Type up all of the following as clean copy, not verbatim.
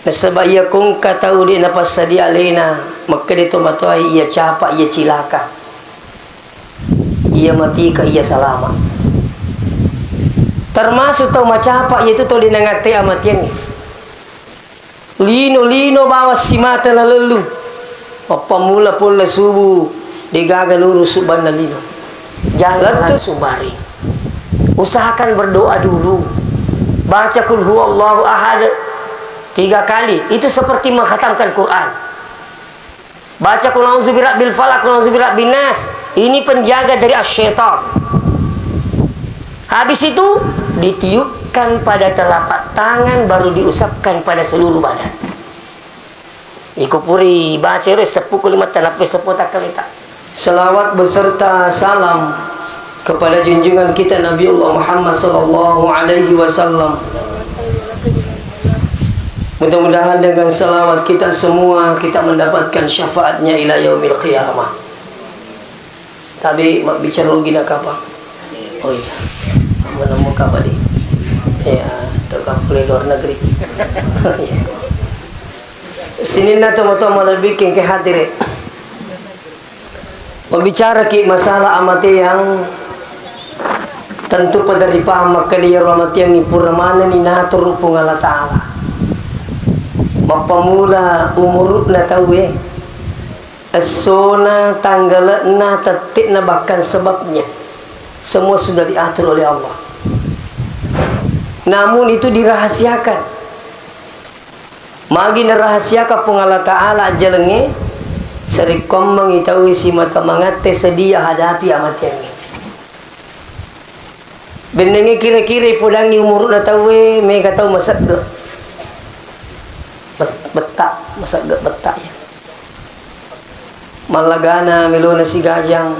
Nasabaya kung katauli na pasadi alena, maka dito matuay iya capa, iya cilaka, iya mati ka, iya salama. Termasuk tau macapa yaitu tau dinangate amat yang lino bawas si mata na lelu pamula pula subuh digaga lurus suban na lino. Jangan langsung bari, usahakan berdoa dulu, baca kul huwallahu ahad 3 kali, itu seperti menghatamkan Quran. Baca kul a'udzu birabbil falaq, kul a'udzu birabbin nas, ini penjaga dari asyaitan. Habis itu ditiupkan pada telapak tangan, baru diusapkan pada seluruh badan. Ikupuri baca res sepukul 5 tanafis seputar kalita. Selawat beserta salam kepada junjungan kita Nabi Allah Muhammad sallallahu alaihi wasallam. Mudah-mudahan dengan selawat kita semua kita mendapatkan syafaatnya ila yaumil qiyamah. Tapi mak bicara lagi nak apa? Oh iya. Mana mau apa di? Ya, terkapul luar negeri. Sini nato malah bikin ke hadir. Membicara ki masalah amati yang tentu pada dipaham maka dia rahmat yang ipurmana ni natur rupung Allah Ta'ala. Mapamula umur na tahu Asona tanggal na tetik na bahkan sebabnya semua sudah diatur oleh Allah. Namun itu dirahasiakan. Magi narahasiakan pun Allah Ta'ala jalenge serikom mengitahui si mata mangate sedia hadapi amat yang ini. Benenge kira-kira pudangi umur na tahu mereka tahu masak ke betak, masak ke betak ya. Malagana melona si gajang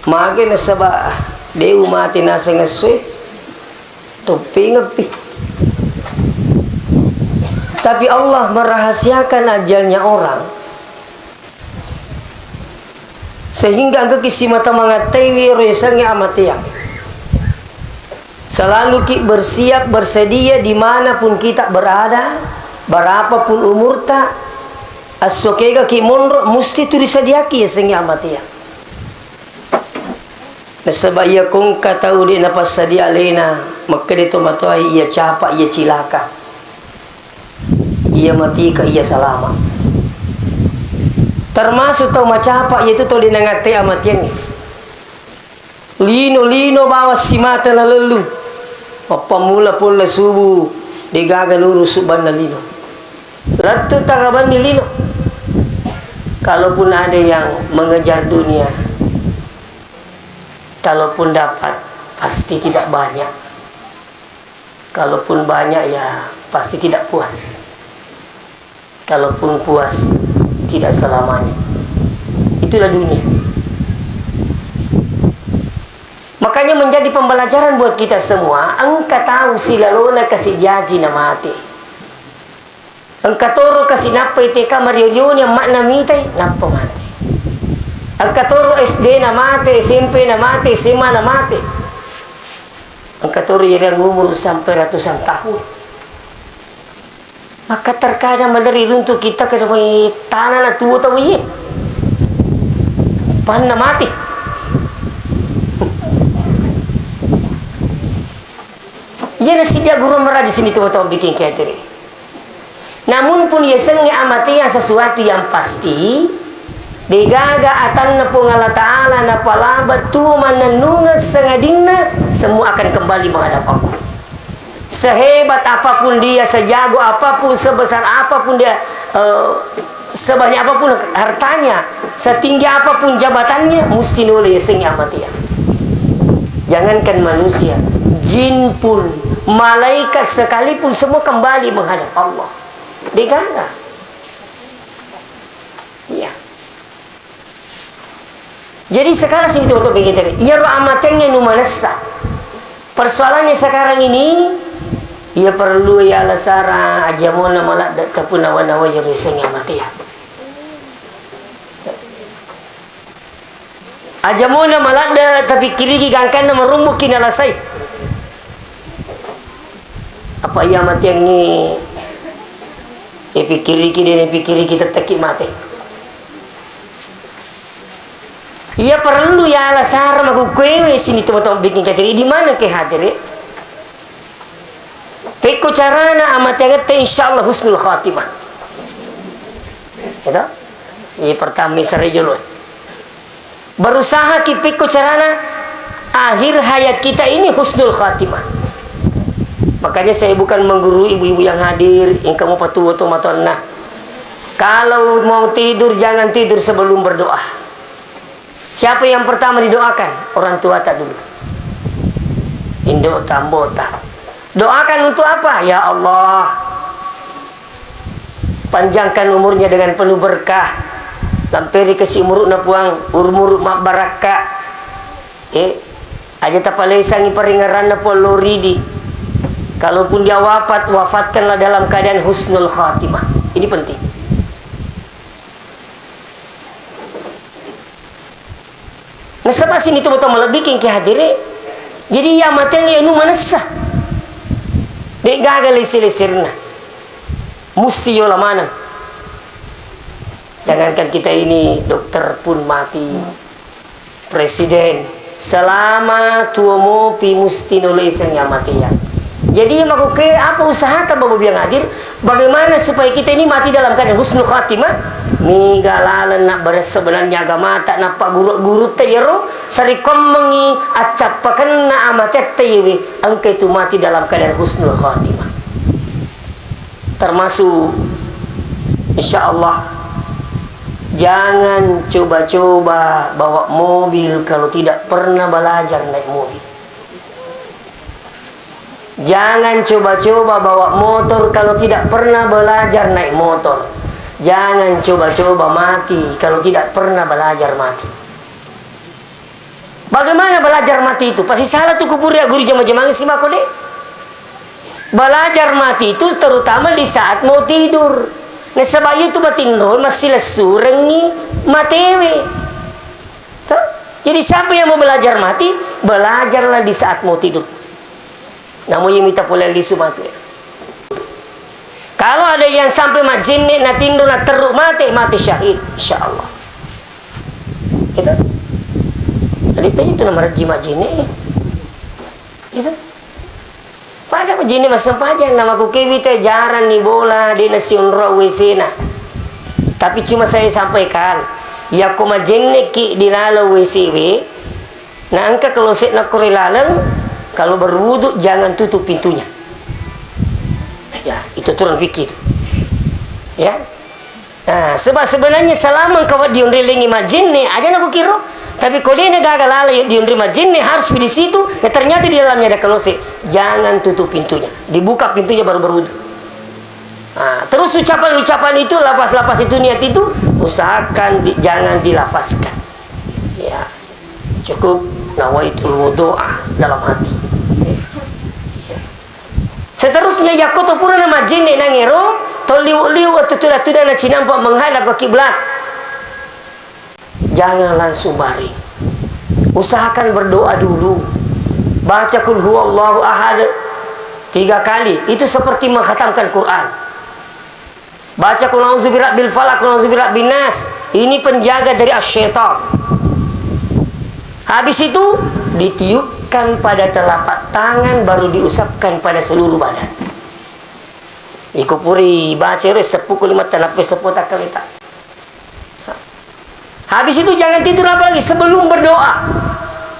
mage na sabah dew mati nasa ngaswe topi ngepi. Tapi Allah merahasiakan ajalnya orang sehingga angka kisi mata mangatewi resangnya amatiang. Selalu ki bersiap bersedia dimanapun kita berada, berapapun umur tak asokega ki monro mesti tu disediaki ya sehingga amatiang. Nasabaya kung katauli na pasadi alena, maka dito matuay iya capa, iya cilaka, iya mati ka, iya salama. Termasuk tau macapa yaitu tau dinangate amat yang lino bawas si mata na lelu pamula pula subuh digaga lurus suban na lino latu tangaban ni lino. Kalaupun ada yang mengejar dunia, kalaupun dapat pasti tidak banyak, kalaupun banyak ya pasti tidak puas, kalaupun puas tidak selamanya. Itulah dunia. Makanya menjadi pembelajaran buat kita semua. Engkau tahu si lalona kasih jaji na mati, engkau toro kasih napa ITK mariorion yang makna mitai napa mati, engkau toro SD na mati, SMP na mati, SMA na mati, engkau toro yang umur sampai ratusan tahun. Maka terkadang dari untuk kita kena may tanah na tuwa tawiyin pan na mati. Yan na siya guru meraja sini tuwa bikin kateri. Namun pun yasengnya amati yang sesuatu yang pasti digaga atan na pung Allah Ta'ala na palabat tuwa mananungas sengadingna semua akan kembali menghadap aku. Sehebat apapun dia, sejago apapun, sebesar apapun dia, sebanyak apapun hartanya, setinggi apapun jabatannya, mesti noleh sing amatian. Jangankan manusia, jin pun, malaikat sekalipun semua kembali menghadap Allah. Digaga. Ya. Jadi sekarang sini untuk begitu. Ya rahmatnya numanasa. Persoalannya sekarang ini ia perlu ya lasara ajamona malak tapun nawa-nawa yang reseng yang mati ya. Ajamona malak tapi kiri gangkan nama rumukin alasai. Apa ia mati yang ni pikir kita teki mati. Ia perlu ya ala sara magu kwewe sini teman-teman bikin kateri di mana ke hadiri. Peko carana amat yang insyaallah husnul khatimah. Itu. Ini pertama serejolo. Berusaha ki peko carana akhir hayat kita ini husnul khatimah. Makanya saya bukan menggurui ibu-ibu yang hadir, yang kamu patuh atau matonna. Kalau mau tidur jangan tidur sebelum berdoa. Siapa yang pertama didoakan? Orang tua tak dulu. Indo tambota. Doakan untuk apa? Ya Allah, panjangkan umurnya dengan penuh berkah. Lampiri kasih umur na puang urmur mak baraka. Aja tapalay sangi paringaran na po loridi. Kalaupun dia wafat, wafatkanlah dalam keadaan husnul khatimah. Ini penting. Nah sebab sini tu betul melebihin ke hadiri. Jadi ya matanya anu manasa. Dek gagal lesir-lesirna. Musti yola mana. Jangankan kita ini dokter pun mati. Presiden selama tuomo pi musti nulis yang mati ya. Jadi makuke apa usaha kan babu yang hadir. Bagaimana supaya kita ini mati dalam keadaan husnul khatimah? Migalalan nak sebenarnya agama tak napa guru tayro sari komengi acapakan na amatet tayewi angka itu mati dalam keadaan husnul khatimah. Termasuk insyaallah jangan coba-coba bawa mobil kalau tidak pernah belajar naik mobil. Jangan coba-coba bawa motor kalau tidak pernah belajar naik motor. Jangan coba-coba mati kalau tidak pernah belajar mati. Bagaimana belajar mati itu? Pasti salah tuh kubur ya guru jama-jama si makode. Belajar mati itu terutama di saat mau tidur. Nah sebab itu batinro masih lesu rengi matewe. Jadi siapa yang mau belajar mati, belajarlah di saat mau tidur. Namun yang minta pula lisu mati. Kalau ada yang sampai majinne na tindo na teruk mati syahid insyaallah. Itu. Jadi itu nama raji majinne. Itu. Pada majinne mas sampajan nama ku kewi teh jaran ni bola di nasion rawesena. Tapi cuma saya sampaikan, ya ku majinne ki dilalo WCW. Nah angka kalau set nak kurilaleng kalau berwudu jangan tutup pintunya. Ya, itu turun fikir. Ya. Nah, sebab sebenarnya selama kau diunrilingi majinne aja nak kira. Tapi kalau dia gagal lalai diunri majinne harus di situ. Ya ternyata di dalamnya ada kelose. Jangan tutup pintunya. Dibuka pintunya baru berwudu. Nah, terus ucapan-ucapan itu lapas-lapas itu niat itu usahakan jangan dilafazkan. Ya. Cukup nawaitul wudu'a dalam hati. Seterusnya yakoto pura nama jinne nangero toliu-liu atau tuda-tuda na cinampak menghadap ke kiblat. Jangan langsung baring. Usahakan berdoa dulu. Baca kul huwallahu ahad 3 kali. Itu seperti menghatamkan Quran. Baca kul a'udzu birabbil falaq, kul a'udzu birabbin nas. Ini penjaga dari asyaitan. Habis itu ditiupkan pada telapak tangan baru diusapkan pada seluruh badan. Ikupuri baca res sepukul 5 tanafis sepota kalita. Habis itu jangan tidur apa lagi sebelum berdoa.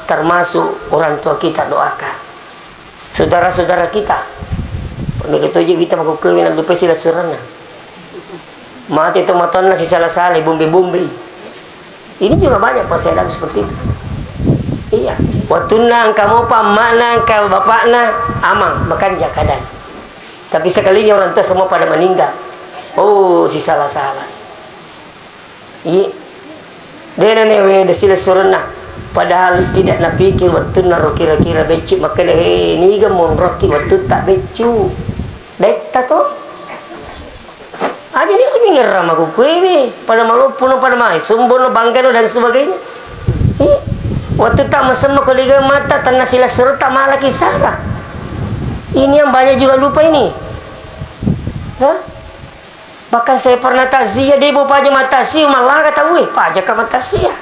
Termasuk orang tua kita doakan. Saudara-saudara kita. Begitu aja kita mau kewin ambil sila surana. Mati tomatona si salah-salah bumbi-bumbi. Ini juga banyak pasaran seperti itu. Iya, waktu nang kamu pamana kau bapakna amang makan jakadan. Tapi sekalinya orang tua semua pada meninggal. Oh, si salah-salah. Iya. Dia newe desila surana. Padahal tidak nak pikir waktu naro kira-kira becik maka ni gamon roki waktu tak becu. Dek tato. Aja ni aku ngeram aku kuewe pada malu puno pada mai sumbono bangkano dan sebagainya. Iya. Waktu tak mesem koliga mata tanah sila suruh tak malah kisah. Ini yang banyak juga lupa ini. Bahkan saya pernah takziah dia bawa pajak matasi malah kata weh pajak ke matasi ya.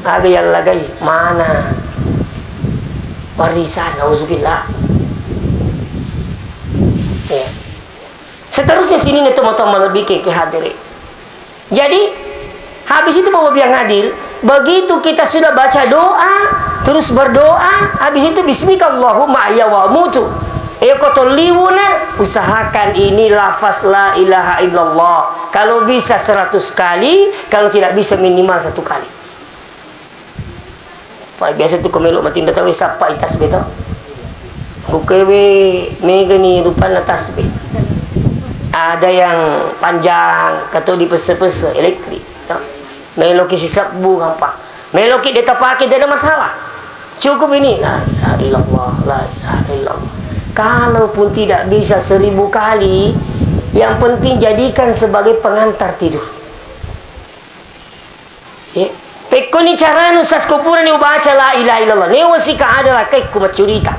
Lagi yang lagi mana warisan auzubillah. Ya. Seterusnya sini nih teman-teman lebih ke hadirin. Jadi habis itu bawa biang hadir, begitu kita sudah baca doa, terus berdoa, habis itu bismikallahumma ahya wa mutu. Ekotoliwuna, usahakan ini lafaz la ilaha illallah. Kalau bisa 100 kali, kalau tidak bisa minimal 1 kali. Pak biasa tu kemeluk mati datang siapa tasbih tu. Kukewe mega ni rupanya tasbih. Ada yang panjang, kata di pesa-pesa elektrik. Meloki sisap bu gampang. Meloki dia tak pakai tidak ada masalah. Cukup ini la ilaha illallah, la ilaha illallah. Kalaupun tidak bisa 1000 kali, yang penting jadikan sebagai pengantar tidur. Ya. Peko ni cara nusas kupuran ni baca la ilaha illallah. Ni wasika adalah kai ku macurita.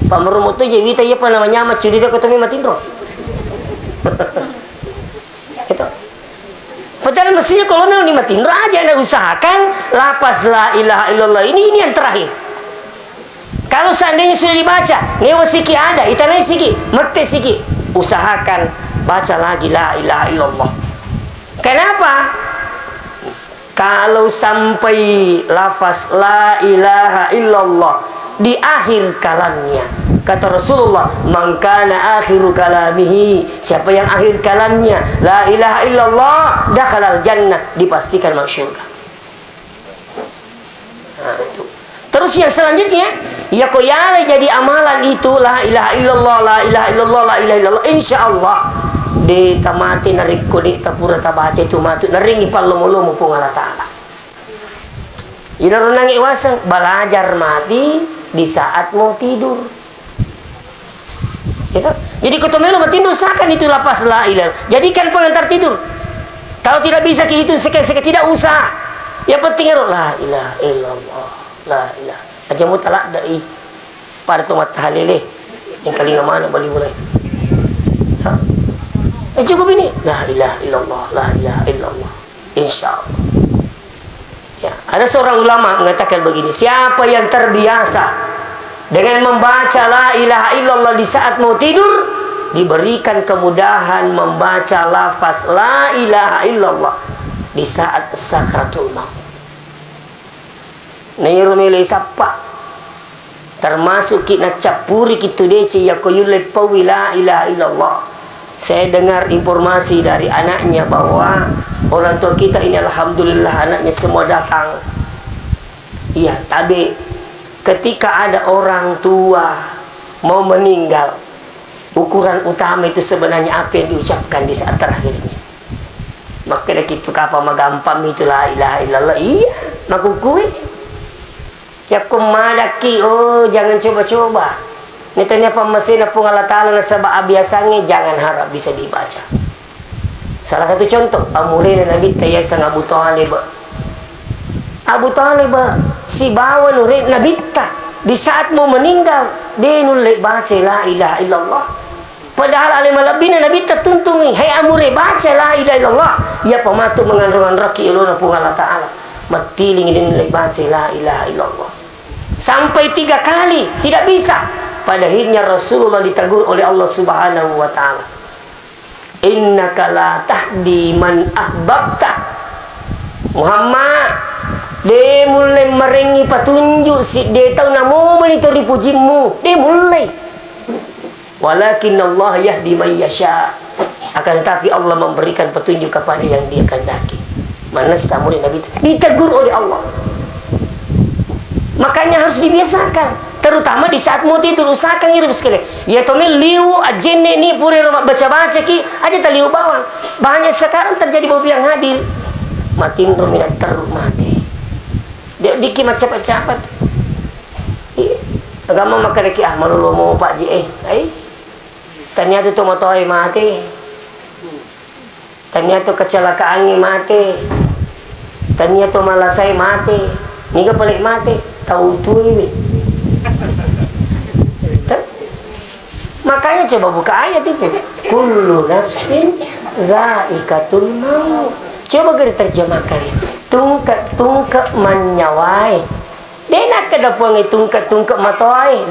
Pamerumo tu je wita ya apa namanya macurita ko tumi matindro. Itu. Padahal mestinya kalau memang matindro aja anda usahakan lapas la ilaha illallah ini yang terakhir. Kalau seandainya sudah dibaca, newa siki ada, itanai siki, mete siki, usahakan baca lagi la ilaha illallah. Kenapa? Kalau sampai lafaz la ilaha illallah di akhir kalamnya, kata Rasulullah, man kana akhiru kalamihi, siapa yang akhir kalamnya la ilaha illallah, dakhalal jannah, dipastikan masuk surga. Nah, itu. Terus yang selanjutnya, ya kok ya jadi amalan itu la ilaha illallah, la ilaha illallah, la ilaha illallah, insyaallah di tamati narik kudik tapura tabaca itu matu naring ipallomo-lomo pung Allah Ta'ala. Ila runang iwasang belajar mati di saat mau tidur. Gitu? Jadi ketomelo matidur usahakan itu lapas la ilaha. Jadikan pengantar tidur. Kalau tidak bisa itu sekali-sekali tidak usah. Yang penting la ilaha illallah, la ilaha. Aja mutalak dai pada tomat halele yang kali mana bali mulai. Cukup ini la ilaha illallah, la ilaha illallah, insyaallah. Ya, ada seorang ulama mengatakan begini, siapa yang terbiasa dengan membaca la ilaha illallah di saat mau tidur, diberikan kemudahan membaca lafaz la ilaha illallah di saat sakratul maut. Nairumile sapa termasuk kita capuri kitu dece ya koyule pawi la ilaha illallah. Saya dengar informasi dari anaknya bahwa orang tua kita ini alhamdulillah anaknya semua datang. Iya, tapi ketika ada orang tua mau meninggal, ukuran utama itu sebenarnya apa yang diucapkan di saat terakhirnya. Maka kita kapal magampam itu la ilaha illallah. Iya, makukui. Ya kumadaki, oh jangan coba-coba. Nitanya pemasin pun Allah Ta'ala nasabah abiasanya jangan harap bisa dibaca. Salah satu contoh amulina Nabi Tayyah sang Abu Talib. Abu Talib si bawa nurin Nabi ta di saat mau meninggal dia nulai baca la ilaha illallah. Padahal alim alabina Nabi ta tuntungi hai amure baca la ilaha illallah. Ya pematu mengandungan raki uluna pun Allah Ta'ala. Matiling ini nulai baca la ilaha illallah. Sampai 3 kali tidak bisa. Pada akhirnya Rasulullah ditegur oleh Allah Subhanahu wa Ta'ala. Innaka la tahdi man ahbabta. Muhammad, dia mulai merengi petunjuk si dia tahu namo menitu dipujimu. Dia mulai. Walakin Allah yahdi man yasha. Akan tetapi Allah memberikan petunjuk kepada yang dia kehendaki. Mana samuri Nabi ditegur oleh Allah. Makanya harus dibiasakan. Terutama di saat mau tidur usahakan ngirim sekali. Ya tome liu ajene ni puri baca-baca ki aja taliu bawang. Banyak sekarang terjadi bau yang hadir. Matin rominat teruk mati. Dia diki macam-macam. Agama makan ki malulu mau Pak Ji ternyata tu motoi mati. Ternyata kecelakaan mati. Ternyata malasai mati. Niga pelik mati. Tahu tu ini. Makanya coba buka ayat itu. kullu nafsin zaikatul maut. Coba kita terjemahkan. Tungkak menyawai. Dia nak kena puang tungkak matoi.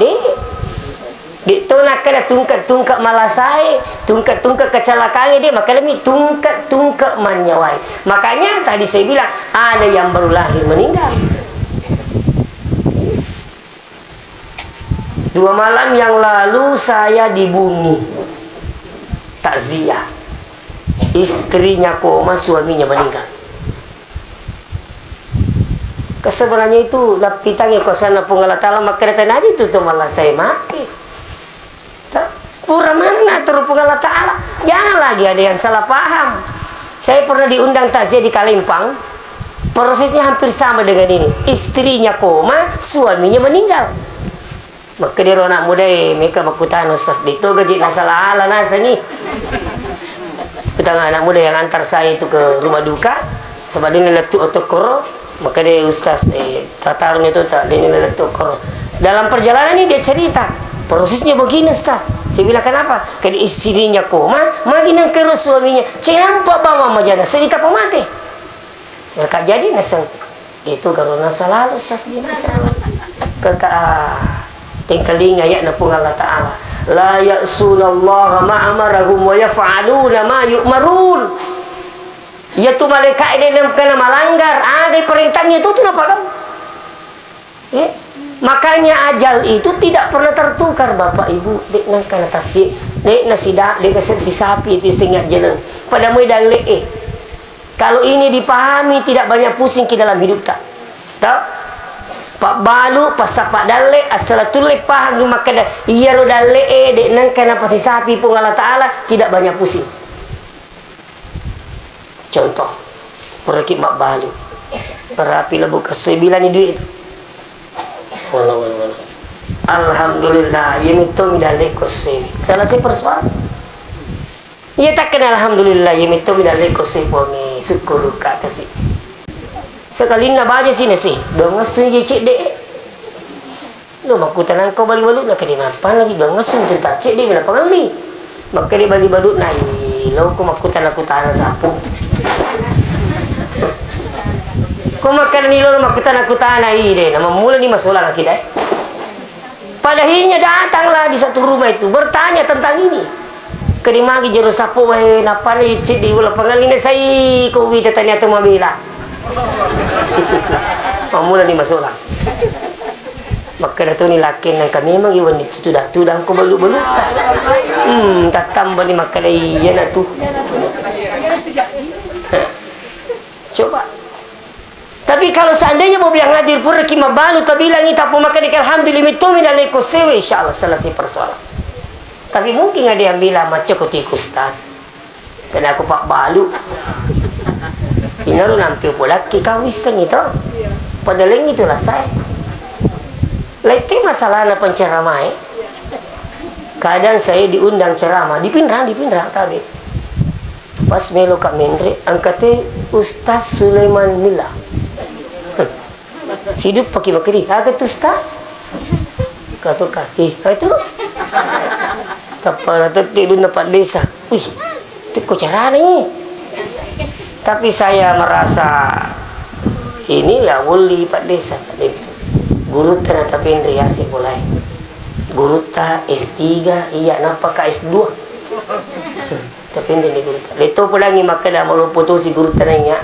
Dia tu nak kena tungkak malasai, tungkak kecelakaan dia, maka demi tungkak menyawai. Makanya tadi saya bilang ada yang baru lahir meninggal. 2 malam yang lalu saya di Bumi takziah, istrinya koma, suaminya meninggal. Sebenarnya itu lapitangnya kosana punggala taala maka datang aja itu malah saya mati. Pura mana terupung Allah Ta'ala. Jangan lagi ada yang salah paham. Saya pernah diundang takziah di Kalimpang. Prosesnya hampir sama dengan ini. Istrinya koma, suaminya meninggal. Maka dia anak muda mereka makutan ustaz itu gaji nasalah ala nasa ni. Kita anak muda yang antar saya itu ke rumah duka. Sebab dia letuk otokoro. Maka dia ustaz tatarun itu tak dia letuk otokoro. Dalam perjalanan ini dia cerita. Prosesnya begini ustaz. Saya bilang kenapa? Karena istrinya koma, makin kerus suaminya. Saya nampak bawa majana, saya tak mati. Maka jadi nasang itu karena selalu ustaz dia nasang. Tingkaling ayat napung Allah Ta'ala. La ya'sunallaha ma'amarahum wa yaf'aluna ma yu'marun. Yaitu malaikat ini kena melanggar. Ada perintahnya itu apa kan? Ya. Makanya ajal itu tidak pernah tertukar Bapak Ibu. Dek nang kana tasik, dek nasidak, dek si sapi itu singkat jalan. Pada mudah le. Kalau ini dipahami tidak banyak pusing ke dalam hidup tak. Tahu? Pak balu pasapak dalle asalatul pahang maka iya lo dalle dek nang kana pasi sapi pun Allah Taala tidak banyak pusing. Contoh, perakit mak balu. Berapi lebu kesebilan ni duit itu. Alhamdulillah, yemitum dalle kosebi. Selesai persoalan. Ia tak kenal alhamdulillah yemitum dalle kosebi pongi syukur ka kasih. Sekali nak baca sini sih, dong ngasun je cik dek. Lo makutan kau balik balut nak kena apa lagi dong ngasun tu tak cik dek berapa kali. Maka dia balik balut naik. Lo kau makutan aku tanah sapu. Kau makan ni lo makutan aku tanah ini. Nama mula ni masalah lagi dah. Padahinya datanglah di satu rumah itu bertanya tentang ini. Kerima lagi jeru sapu wahai napa ni cik dek ulah pengalina saya kau wita tanya tu mabila. Mula ni masalah. Maka dah tu ni laki yang kami memang iwan itu dah tu dah aku balut-balut tak. Tak tambah ni maka dah iya nak tu. Coba. Tapi kalau seandainya mau yang hadir pun rekima balu tak bilang kita pun makan ikan alhamdulillah itu minaleko sewe insyaallah selesai persoalan. Tapi mungkin ada yang bilang macam kuti kustas. Kena aku pak balu. Inaru nampil pula kau iseng itu. Padahal itulah saya. Lagi masalah na penceramah. Kadang saya diundang ceramah di Pindrang tadi. Pas melo Kak Mendri angkatnya Ustaz Sulaiman Mila. Hidup pakai makri. Agak Ustaz. Kata kaki. Itu. Tapal atau tidur dapat desa. Wih, itu kok cara ni? Tapi saya merasa ini ya wali Pak Desa. Guru ternyata Pendri ya sih mulai. Guru ta S3, iya nampak ka S2. Tapi ini guru ta. Leto pula ngi maka dah mau putus si guru tananya.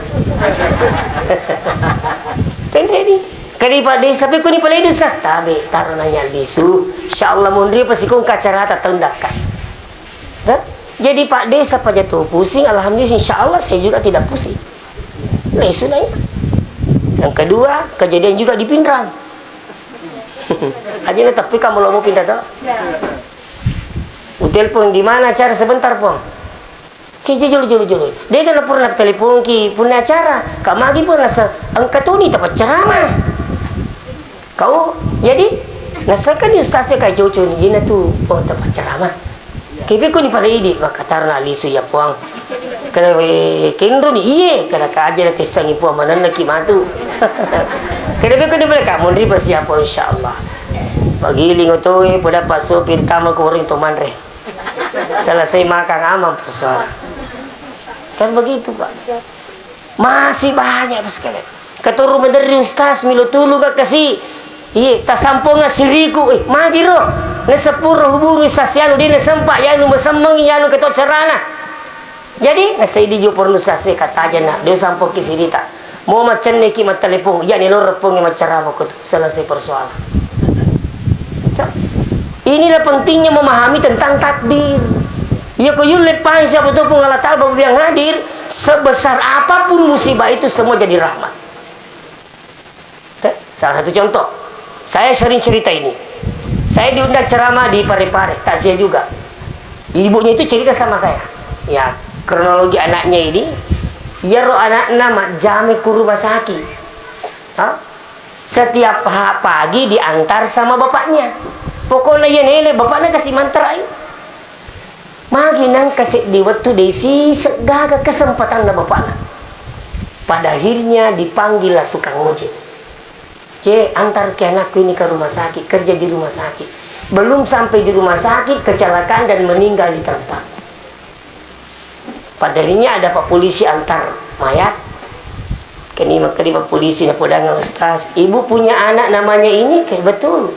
Pendri ni. Kali Pak Desa tapi ko ni pala idus tabe taruh nanya disu. Insyaallah mundri pasti kong kacara ta tendakan. Jadi Pak Desa apa jatuh pusing, alhamdulillah insyaallah saya juga tidak pusing. Nah itu lah ya. Yang kedua kejadian juga di Pindrang. Aja nih tapi kamu mau pindah tak? Telepon di mana acara sebentar pun. Ki julu. Dia kan pernah telepon ki punya acara. Kak Magi pun rasa angkat tu ni dapat ceramah. Kau jadi nasakan ustaznya kayak cucu ni jina tu oh dapat ceramah. Kipi ko ni pala idi makatarna liso ya puang. Kana we kenro ni iye kana ka aja na tisangi puang manan laki matu. Kana ko ni pala ka mondri pa siya po insyaallah. Pagiling to pada paso pirtama ko rin to manre. Selesai makan aman persoalan. Kan begitu Pak. Masih banyak sekali. Keturu mederi ustaz milo tulu gak kasih. Iya, tak sampunga siriku magiro. Ne sepuro hubungi sasianu dina sempak yanu mesemengi yanu keto cerana. Jadi nasa di jupur nusase kata aja nak dia sampo kisirita. Mau macam ni ki mat telepon, ya ni lo repungi macara aku tu selesai persoalan. Inilah pentingnya memahami tentang takdir. Ya kau lepas siapa tu pun Allah Taala yang hadir, sebesar apapun musibah itu semua jadi rahmat. Salah satu contoh, saya sering cerita ini. Saya diundang ceramah di Parepare, takziah juga. Ibunya itu cerita sama saya. Ya, kronologi anaknya ini, ya roh anak nama jame ke rumah sakit. Setiap pagi diantar sama bapaknya. Pokoknya ya nele bapaknya kasih mantra ayo. Magi nang kasih di waktu desi segaga kesempatan na bapaknya. Pada akhirnya dipanggil lah tukang ojek. Antar ke anakku ini ke rumah sakit, kerja di rumah sakit. Belum sampai di rumah sakit, kecelakaan dan meninggal di tempat. Pada akhirnya ada Pak Polisi antar mayat. Kini Pak Polisi na podang ustaz. Ibu punya anak namanya ini, betul.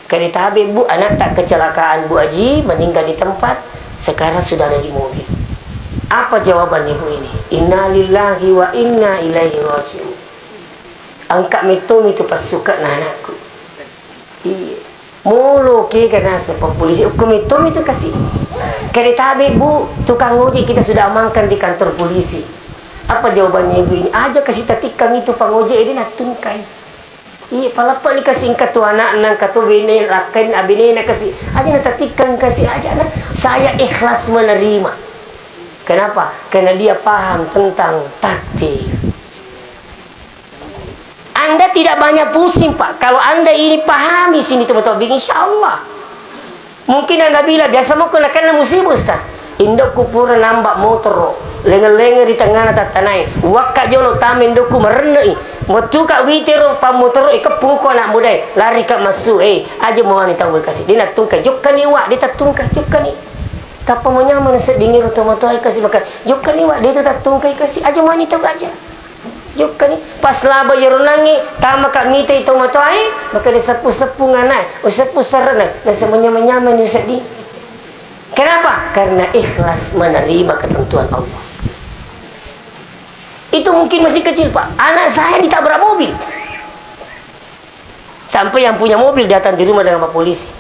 Kini tabi bu, anak tak kecelakaan Bu Haji, meninggal di tempat. Sekarang sudah ada di mobil. Apa jawaban ibu ini? Inna lillahi wa inna ilaihi raji'un. Angkat mitom itu pas suka na anakku. Iya. Mulu ke karena sepang polisi hukum mitom itu kasih. Kali tabi bu, tukang ojek kita sudah amankan di kantor polisi. Apa jawabannya ibu ini? Aja kasih tatikang itu pangojek ini nak tungkai. Iya, palapa ni kasih katu anak nang katu bini lakin abini nak kasih. Aja nak tatikang kasih aja nak. Saya ikhlas menerima. Kenapa? Karena dia paham tentang takdir. Anda tidak banyak pusing Pak. Kalau Anda ini pahami sini teman-teman, insya Allah. Mungkin Anda bilang biasa mau kena musibah Ustaz. Indok kupura nambak motor, lenga-lenga di tengah tatanai. Wakak jolo tamen doku merenai. Waktu kak witero pa motor kepung ko nak mudai. Lari kak masuk aja mau ani tahu kasih. Dia nak tungkai. Jok kan iwa, dia tak tungkai. Jok kan ni. Tak pemonya mana sedingin otomoto kasih makan. Jok kan iwa, dia tu tak tungkai kasih. Aja mau ani tahu aja. Juga ni pas laba yeronangi tama kat mita itu matoai maka dia sepu-sepu nganai sepu serenai dan semuanya menyaman sedih. Kenapa? Karena ikhlas menerima ketentuan Allah. Itu mungkin masih kecil Pak. Anak saya ditabrak mobil. Sampai yang punya mobil datang di rumah dengan Pak Polisi.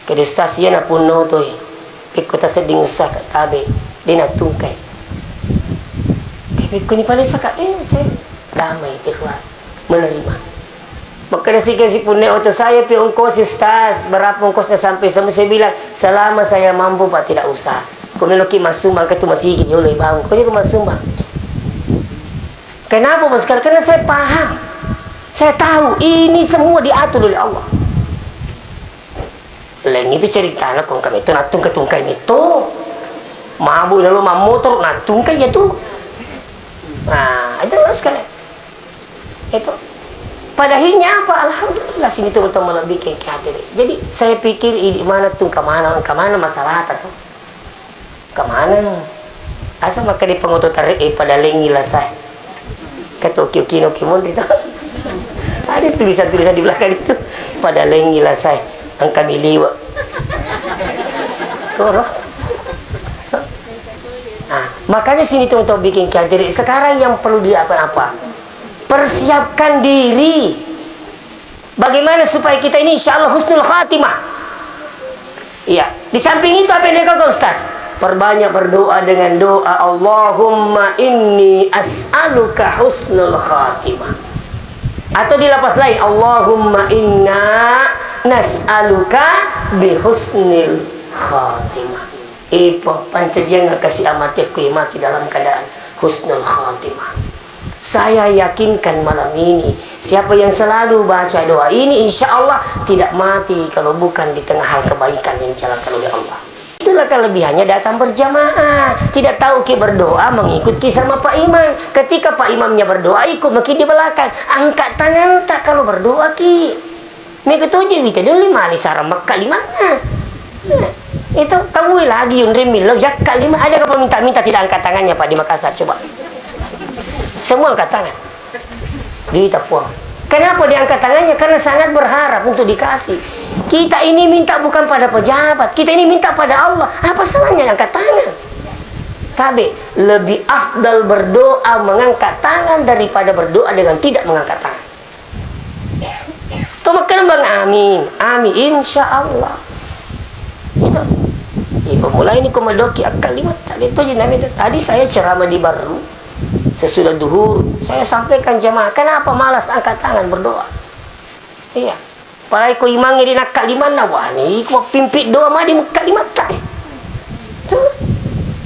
Ke stasiun pun no tu. Kota seding usah kat tabe. Dia nak tungkai. Kuni paling sakat saya damai ikhlas menerima. Maka nasi punya otot saya pi ongkos Ustaz berapa ongkosnya sampai saya bilang selama saya mampu Pak tidak usah. Kau meloki masumbang ketu masih gini oleh bang. Kau rumah sumbang. Kenapa Mas? Karena saya paham. Saya tahu ini semua diatur oleh Allah. Lain itu cerita nak kami itu natung ketungkai itu. Mabu lalu motor natungkai ya tu. Nah, itu harus kalian. Itu. Pada akhirnya apa? Alhamdulillah sini teman-teman lebih kehati. Jadi saya pikir ini mana tuh kemana masalah atau kemana? Asal maka di pengotot tarik pada lengi lah saya. Kata kino kimon itu. Ada tulisan-tulisan di belakang itu pada lengi lah saya. Angka miliwa. Koroh. Nah, makanya sini teman-teman bikin kehadiran. Sekarang yang perlu dilakukan apa? Persiapkan diri. Bagaimana supaya kita ini insya Allah husnul khatimah. Iya. Di samping itu apa yang dikatakan Ustaz? Perbanyak berdoa dengan doa Allahumma inni as'aluka husnul khatimah. Atau di lapas lain Allahumma inna nas'aluka bihusnil khatimah. Pancajian kasih amatiku mati dalam keadaan husnul khatimah. Saya yakinkan malam ini siapa yang selalu baca doa ini insya Allah tidak mati kalau bukan di tengah hal kebaikan yang dijalankan oleh Allah. Itulah kelebihannya datang berjamaah. Tidak tahu ki berdoa mengikut ki sama Pak Imam. Ketika Pak Imamnya berdoa ikut makin di belakang. Angkat tangan tak kalau berdoa ki. Mengikuti kita dulu lima ali sarang Mekah lima. Itu kamu lagi rimil lo jak kali mah ada apa minta tidak angkat tangannya Pak di Makassar coba. Semua angkat tangan. Kita pun. Kenapa diangkat tangannya? Karena sangat berharap untuk dikasih. Kita ini minta bukan pada pejabat, kita ini minta pada Allah. Apa salahnya angkat tangan? Tapi lebih afdal berdoa mengangkat tangan daripada berdoa dengan tidak mengangkat tangan. Tuh makan bang amin, amin insya Allah. Itu. Pemula ini komodoki kalimat tadi itu tadi saya ceramah di Baru. Sesudah duhur saya sampaikan jemaah kenapa malas angkat tangan berdoa. Iya. Palai ko imangi di nak kalimat na wani ko pimpit doa mah di kalimat tak.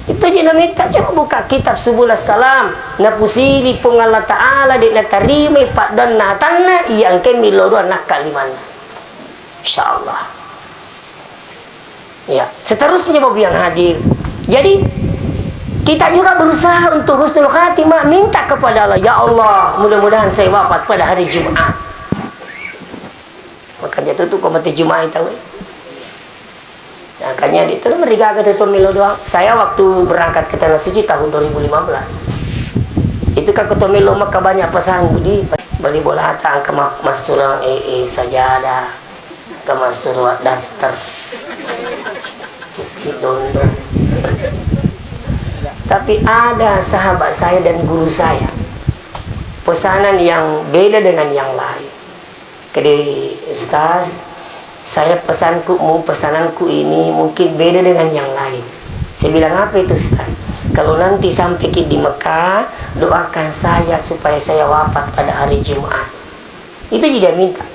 Itu je na minta coba buka kitab Subul Salam na pusiri pung Allah Taala di na tarime pak dan na tanna yang kemi lodo nak kalimanna. Insyaallah. Ya, seterusnya Bapak yang hadir. Jadi kita juga berusaha untuk husnul khatimah, minta kepada Allah, ya Allah, mudah-mudahan saya wafat pada hari Jumat. Makanya itu komite Jumat itu. Makanya itu mereka ketua Milo doang. Saya waktu berangkat ke Tanah Suci tahun 2015. Itu kan ketua Milo maka banyak pesan budi beli bola hatang ke mas surang sajadah, ke mas surang daster. Cici dondo. Tapi ada sahabat saya dan guru saya pesanan yang beda dengan yang lain. Kedai Ustaz, saya pesananku ini mungkin beda dengan yang lain. Saya bilang apa itu Ustaz? Kalau nanti sampai di Mekah, doakan saya supaya saya wafat pada hari Jumat. Itu juga minta.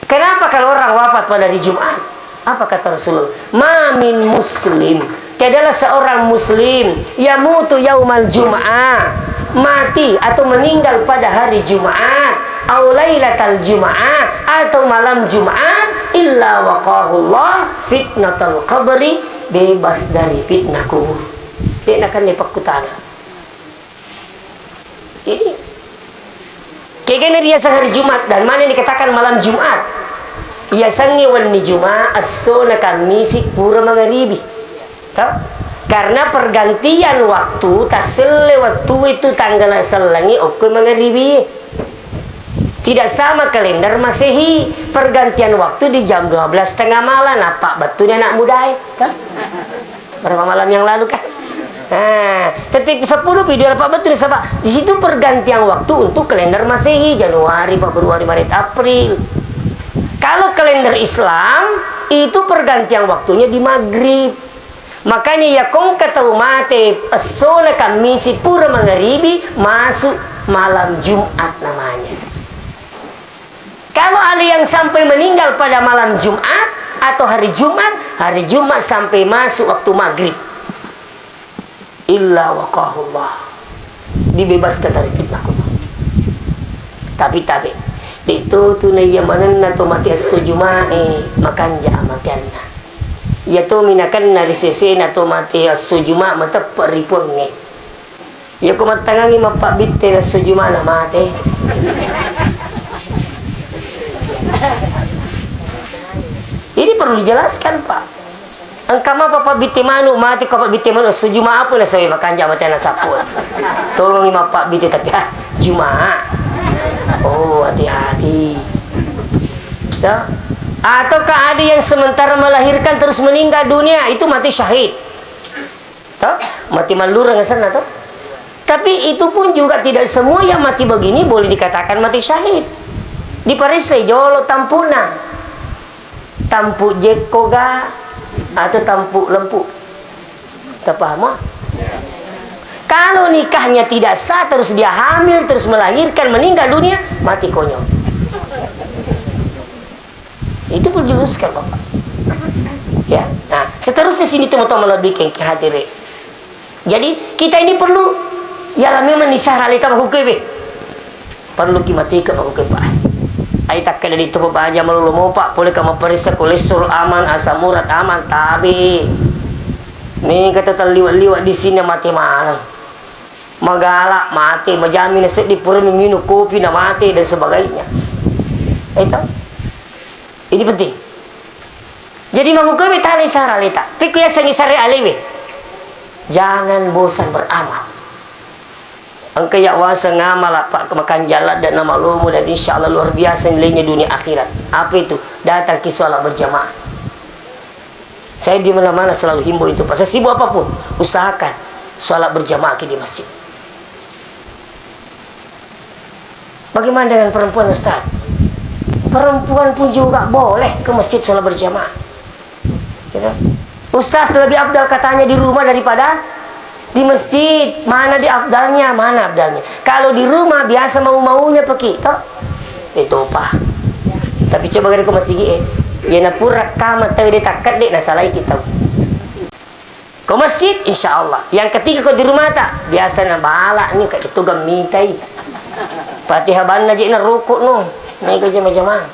Kenapa kalau orang wafat pada hari Jumat? Apa kata Rasulullah? Ma min muslim, tiadalah seorang muslim yamutu yaumal jum'ah, mati atau meninggal pada hari Jumat, au lailatal Jumat, atau malam Jumat, illa waqahullah fitnatul qabri, bebas dari fitnah kubur. Dia akan dipakutana. Ini kayaknya dia hari Jumat dan mana yang dikatakan malam Jumat? Ya sangi wani Jumat asona kamisi pura magharibi. Tahu? Karena pergantian waktu tasele waktu itu tanggal selangi oke magharibi. Tidak sama kalender Masehi. Pergantian waktu di jam 12.30 malam. Apa betulnya anak muda? Berapa malam yang lalu kan? Nah, tetap 10 video apa betul sama. Di situ pergantian waktu untuk kalender Masehi, Januari, Februari, Maret, April. Kalau kalender Islam itu pergantian waktunya di maghrib. Makanya ya kong kata umate asona kamisi pura magharibi masuk malam Jumat namanya. Kalau ada yang sampai meninggal pada malam Jumat atau hari Jumat sampai masuk waktu maghrib, illa waqahullah, dibebaskan dari fitnah kubur. Tapi itu tunai yamanan na to mati as-sujumae makanja matianna. Ya to minakan na risese na to mati as-sujuma mata peripunge. Ya ko matangangi mapabitte na sujuma na mate. Ini perlu dijelaskan Pak. Angkama papa bitimanu mati ko bitimanu sujuma apa na sawi makanja matianna sapul. Tolong mapak bitte tapi Jumat. Oh hati-hati. Ataukah ada yang sementara melahirkan terus meninggal dunia, itu mati syahid. Mati malur nggak sana toh. Tapi itu pun juga tidak semua yang mati begini boleh dikatakan mati syahid. Di Paris jolo tampuna, tampu jekoga atau tampu lempu. Terpaham? Kalau nikahnya tidak sah, terus dia hamil, terus melahirkan, meninggal dunia, mati konyol. Itu perlu diluruskan Bapak. Ya. Nah, seterusnya sini teman-teman lebih ke hadire. Jadi kita ini perlu ya memang nisah ralita hukum. Perlu kimati ke hukum Pak. Ai tak kena di tubuh aja melulu mau Pak, boleh kamu periksa kolesterol aman, asam urat aman, tapi ini kata terliwat-liwat di sini mati mana? Magalak mati, majamin sedih pura minum kopi na mati dan sebagainya. Itu ini penting. Jadi mahukami tali sara leta. Piku ya sangi sare alewe. Jangan bosan beramal. Engkau ya wasa ngamal apa makan jalan dan nama lumu dan insya Allah luar biasa nilainya dunia akhirat. Apa itu? Datang ke sholat berjamaah. Saya di mana-mana selalu himbau itu. Pas sibuk apapun, usahakan sholat berjamaah di masjid. Bagaimana dengan perempuan, Ustaz? Perempuan pun juga boleh ke masjid sholat berjamaah. Gitu. Ustaz, lebih afdal katanya di rumah daripada di masjid. Mana di afdalnya? Mana afdalnya? Kalau di rumah biasa mau-maunya pergi, toh? Itu apa? Tapi coba ke masjid, yana pura kama tahu dia takat dek nasalai kita. Ke masjid, insya Allah. Yang ketiga kau di rumah tak? Biasa na bala ni kat itu gamitai. Fatihah ban aja na rukuk no. Naik ke jamaah.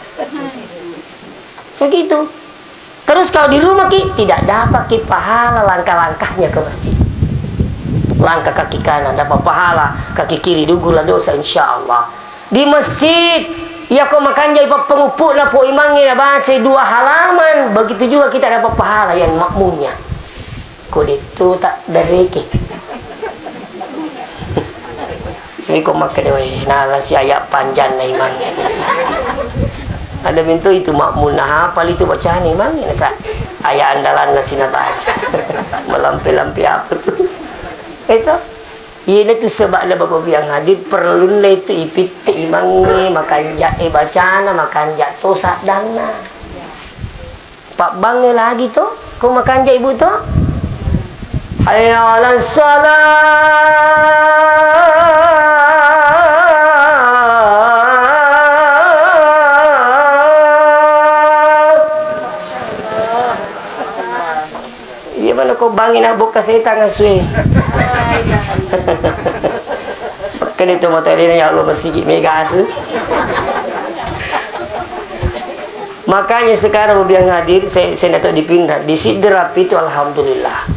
Begitu. Terus kalau di rumah ki tidak dapat ki pahala langkah-langkahnya ke masjid. Langkah kaki kanan dapat pahala, kaki kiri dugula dosa insya Allah. Di masjid ya kau makan jadi pengupuk lah po imangnya lah baca 2 halaman. Begitu juga kita dapat pahala yang makmumnya. Kau itu tak dari ki. Ini kau makan dewa. Nah si ayat panjang lah imangnya. Ada bentuk itu makmum nah hafal itu bacaan imangnya. Nasa ayat andalan lah sina baca. Melampi-lampi apa tu? Itu. Ini tu sebablah Bapak yang hadir perlu lah itu ipit imangnya makan jak bacana makan jak tu sadana. Pak bangnya lagi tu, kau makan jak ibu tu? Hayya 'alas salat. Kau bangin abuk kasih tangan suai. Kan itu motor ini ya Allah masih mega asu. Makanya sekarang yang hadir saya nak dipindah di Sidrap itu alhamdulillah.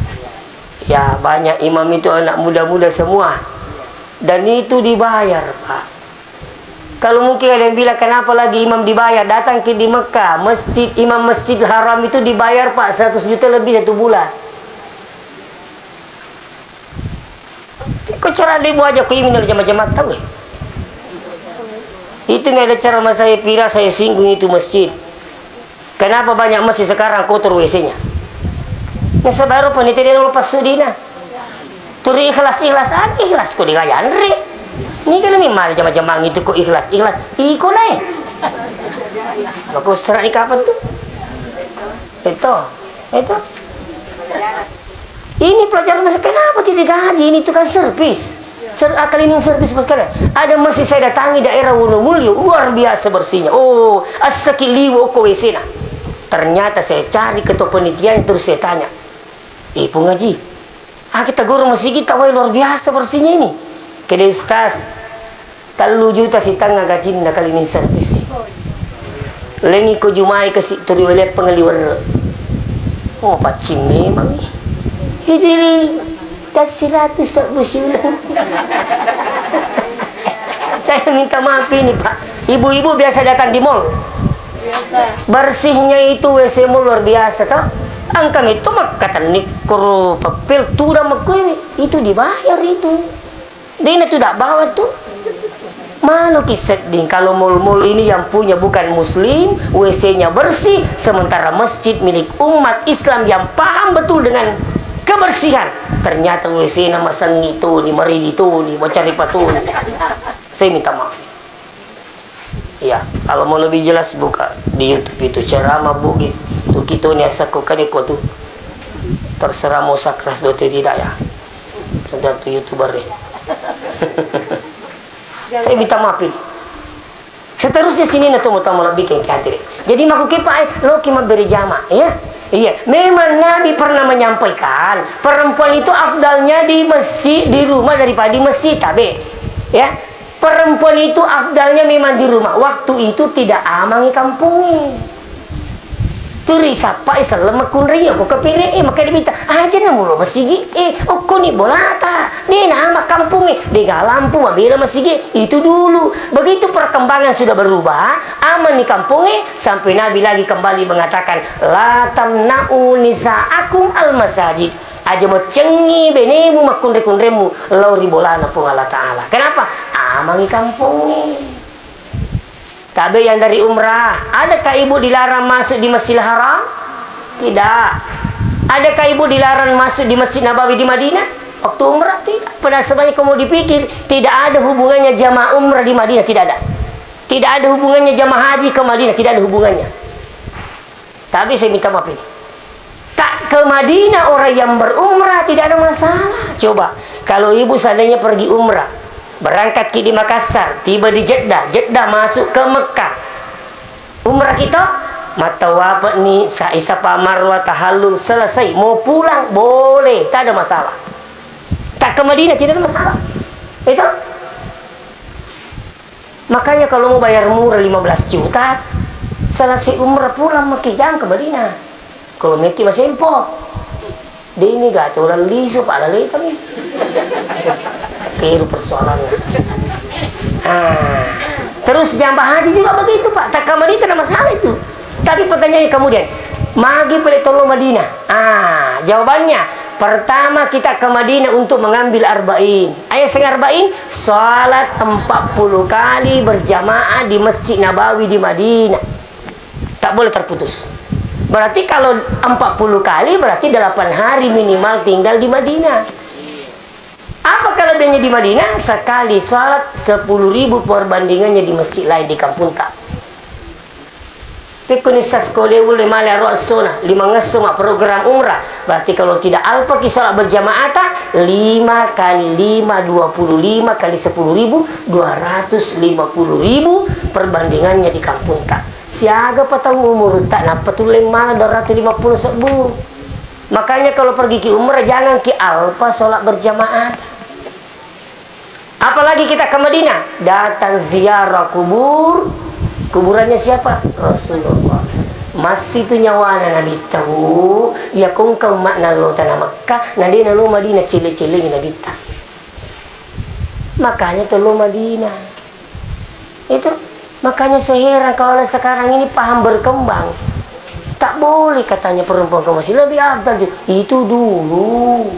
Ya banyak imam itu anak muda-muda semua. Dan itu dibayar, Pak. Kalau mungkin ada yang bilang kenapa lagi imam dibayar, datang ke di Mekah, masjid imam Masjid Haram itu dibayar, Pak, 100 juta lebih 1 bulan. Kau cara dia buat aja kau ingin jamaah-jamaah tahu. Itu ada cara mas saya pira saya singgung itu masjid. Kenapa banyak masjid sekarang kotor WC-nya? Masa baru panitia dia lepas sudina. Turi ikhlas aja ikhlas kau digayan re. Ni kan memang jamaah-jamaah itu kau ikhlas. Iko lah. Kau serak ni kapan tu? Itu. Ini pelajaran masa kenapa tidak gaji ini itu kan servis. Cleaning service sekarang. Ada masih saya datangi daerah Wonomulyo luar biasa bersihnya. Oh, asaki liwo ko wesena. Ternyata saya cari ketua penitian terus saya tanya. Ibu ngaji. Kita guru masih kita wah luar biasa bersihnya ini. Kede Ustaz. 3 juta si tangga gaji nak cleaning service. Lengi ko jumai ke si turi oleh pengeliwar. Oh, pacing memang ni. Ini kasih 100 bersyulang. Saya minta maaf ini Pak. Ibu-ibu biasa datang di mall. Biasa. Bersihnya itu WC mall luar biasa toh. Angkam itu mak kata nikro papel tuh mak itu dibayar itu. Dia tidak bawa tuh. Malu kisah ding kalau mall-mall ini yang punya bukan muslim, WC-nya bersih, sementara masjid milik umat Islam yang paham betul dengan kebersihan. Ternyata WC nama sangi itu, ni mari itu, ni mencari patu. Saya minta maaf. Ya, kalau mau lebih jelas buka di YouTube itu ceramah Bugis. Tu kita ni asakukan ikut tu. Terserah mau sakras do tidak ya. Sudah tu YouTuber ni. Saya minta maaf ini. Seterusnya sini na tumu tamu lebih ke hadir. Jadi maku kipa lo kima beri jama, ya. Iya, memang Nabi pernah menyampaikan perempuan itu afdalnya di masjid di rumah daripada di masjid, tabe. Ya, perempuan itu afdalnya memang di rumah. Waktu itu tidak amangi kampungnya. Turi sapa isa lemak kunri ko kapire maka dibita aja na mulo masigi ko ni bolata di nama kampung di galampu mabila masigi itu dulu. Begitu perkembangan sudah berubah aman di kampung sampai Nabi lagi kembali mengatakan la tamna'u nisa'akum al masajid, aja mau cengi benemu makundre-kundremu lauri bolana pun Allah Ta'ala. Kenapa? Amangi kampungnya. Tabe yang dari umrah, adakah ibu dilarang masuk di Masjidil Haram? Tidak. Adakah ibu dilarang masuk di Masjid Nabawi di Madinah? Waktu umrah tidak. Pada sebanyak kamu dipikir, tidak ada hubungannya jamaah umrah di Madinah, tidak ada. Tidak ada hubungannya jamaah haji ke Madinah, tidak ada hubungannya. Tapi saya minta maaf ini. Tak ke Madinah orang yang berumrah tidak ada masalah. Coba, kalau ibu seandainya pergi umrah, berangkat di Makassar, tiba di Jeddah, Jeddah masuk ke Mekah, umrah kita mata wapat ni Sa'i Safa Marwah tahallul selesai, mau pulang boleh, tak ada masalah. Tak ke Madinah tidak ada masalah. Itu makanya kalau mau bayar murah 15 juta selesai umrah pulang Mekah, jangan ke Madinah. Kalau Mekah masih empok dia ini gak orang lisu pak lalai kami keliru persoalannya. Terus jamaah haji juga begitu pak, tak ke Madinah tidak masalah itu. Tapi pertanyaannya kemudian magi pilih tolong Madinah. Jawabannya pertama kita ke Madinah untuk mengambil arba'in. Ayat arba'in, salat 40 kali berjamaah di Masjid Nabawi di Madinah. Tak boleh terputus. Berarti kalau 40 kali berarti 8 hari minimal tinggal di Madinah. Apa kelebihannya di Madinah? Sekali salat 10.000 perbandingannya di masjid lain di kampung tak. Pikunisas koleu lima lerosona 5 ngesuma program umrah. Berarti kalau tidak alpa ki salat berjamaah tak 5 kali 5 25 kali 10.000 250.000 perbandingannya di kampung tak. Siaga patang umur tak napa tu lima 250 sebu. Makanya kalau pergi ke umrah jangan ke alpa salat berjamaah. Apalagi kita ke Madinah, datang ziarah kubur. Kuburannya siapa? Rasulullah. Masih tu nyawana Nabi tahu. Ya kong kau makna lo tanah Mekah, nanti lo Madinah cile-cile Nabi tahu. Makanya tu lo Madinah. Itu makanya saya heran kalau sekarang ini paham berkembang. Tak boleh katanya perempuan ke masjid lebih afdal. Itu dulu.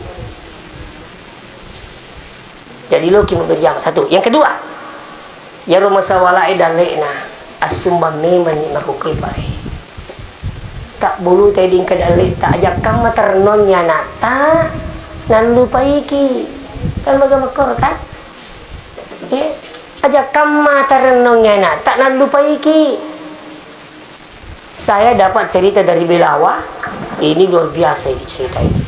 Jadi lo kini berjamaah satu. Yang kedua, ya rumah sawalai dan lekna asumba memang ni makukipai. Tak bulu teding kedale tak ajak kama ternonya nata nan lupa iki. Kan bagaimana kan? Ya, ajak kama ternonya nata nan lupa iki. Saya dapat cerita dari Belawa. Ini luar biasa ini cerita ini.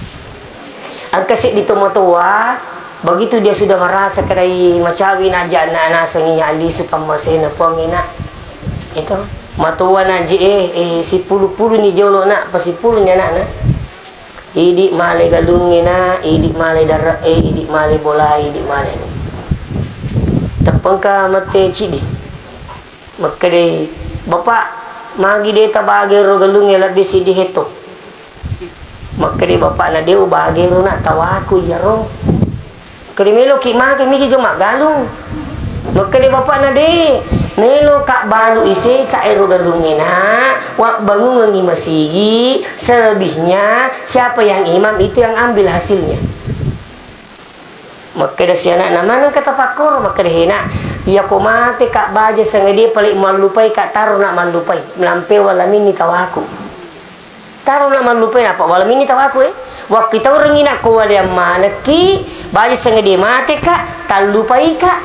Angkasik di tua begitu dia sudah merasa kedai macawin aja anak-anak senginya ali supamasena pangina itu matuan aja si pulu-pulu ni jolo nak pasi pulu ni anak idik male galungina idik male darah idik male bola idik male tapangka mate cidi makade bapak magi dia tabage ro galunge labis di heto makade bapak na dia ubage ro nak tawaku ya ro kali melo ki magi migi gemak galung makade bapak na de melo kak balu isi saero galungena wak bangun ngi masigi selebihnya siapa yang imam itu yang ambil hasilnya. Makada si anak nama nang kata pakur makada hina ia ko mate kak baje sangedi paling malupai kak taruh nak malupai melampe walamin ni tawaku taruh nak malupai apa walamin ni tawaku waktu kita orang ina ko wala mana ki baje sangedi mate kak talupai kak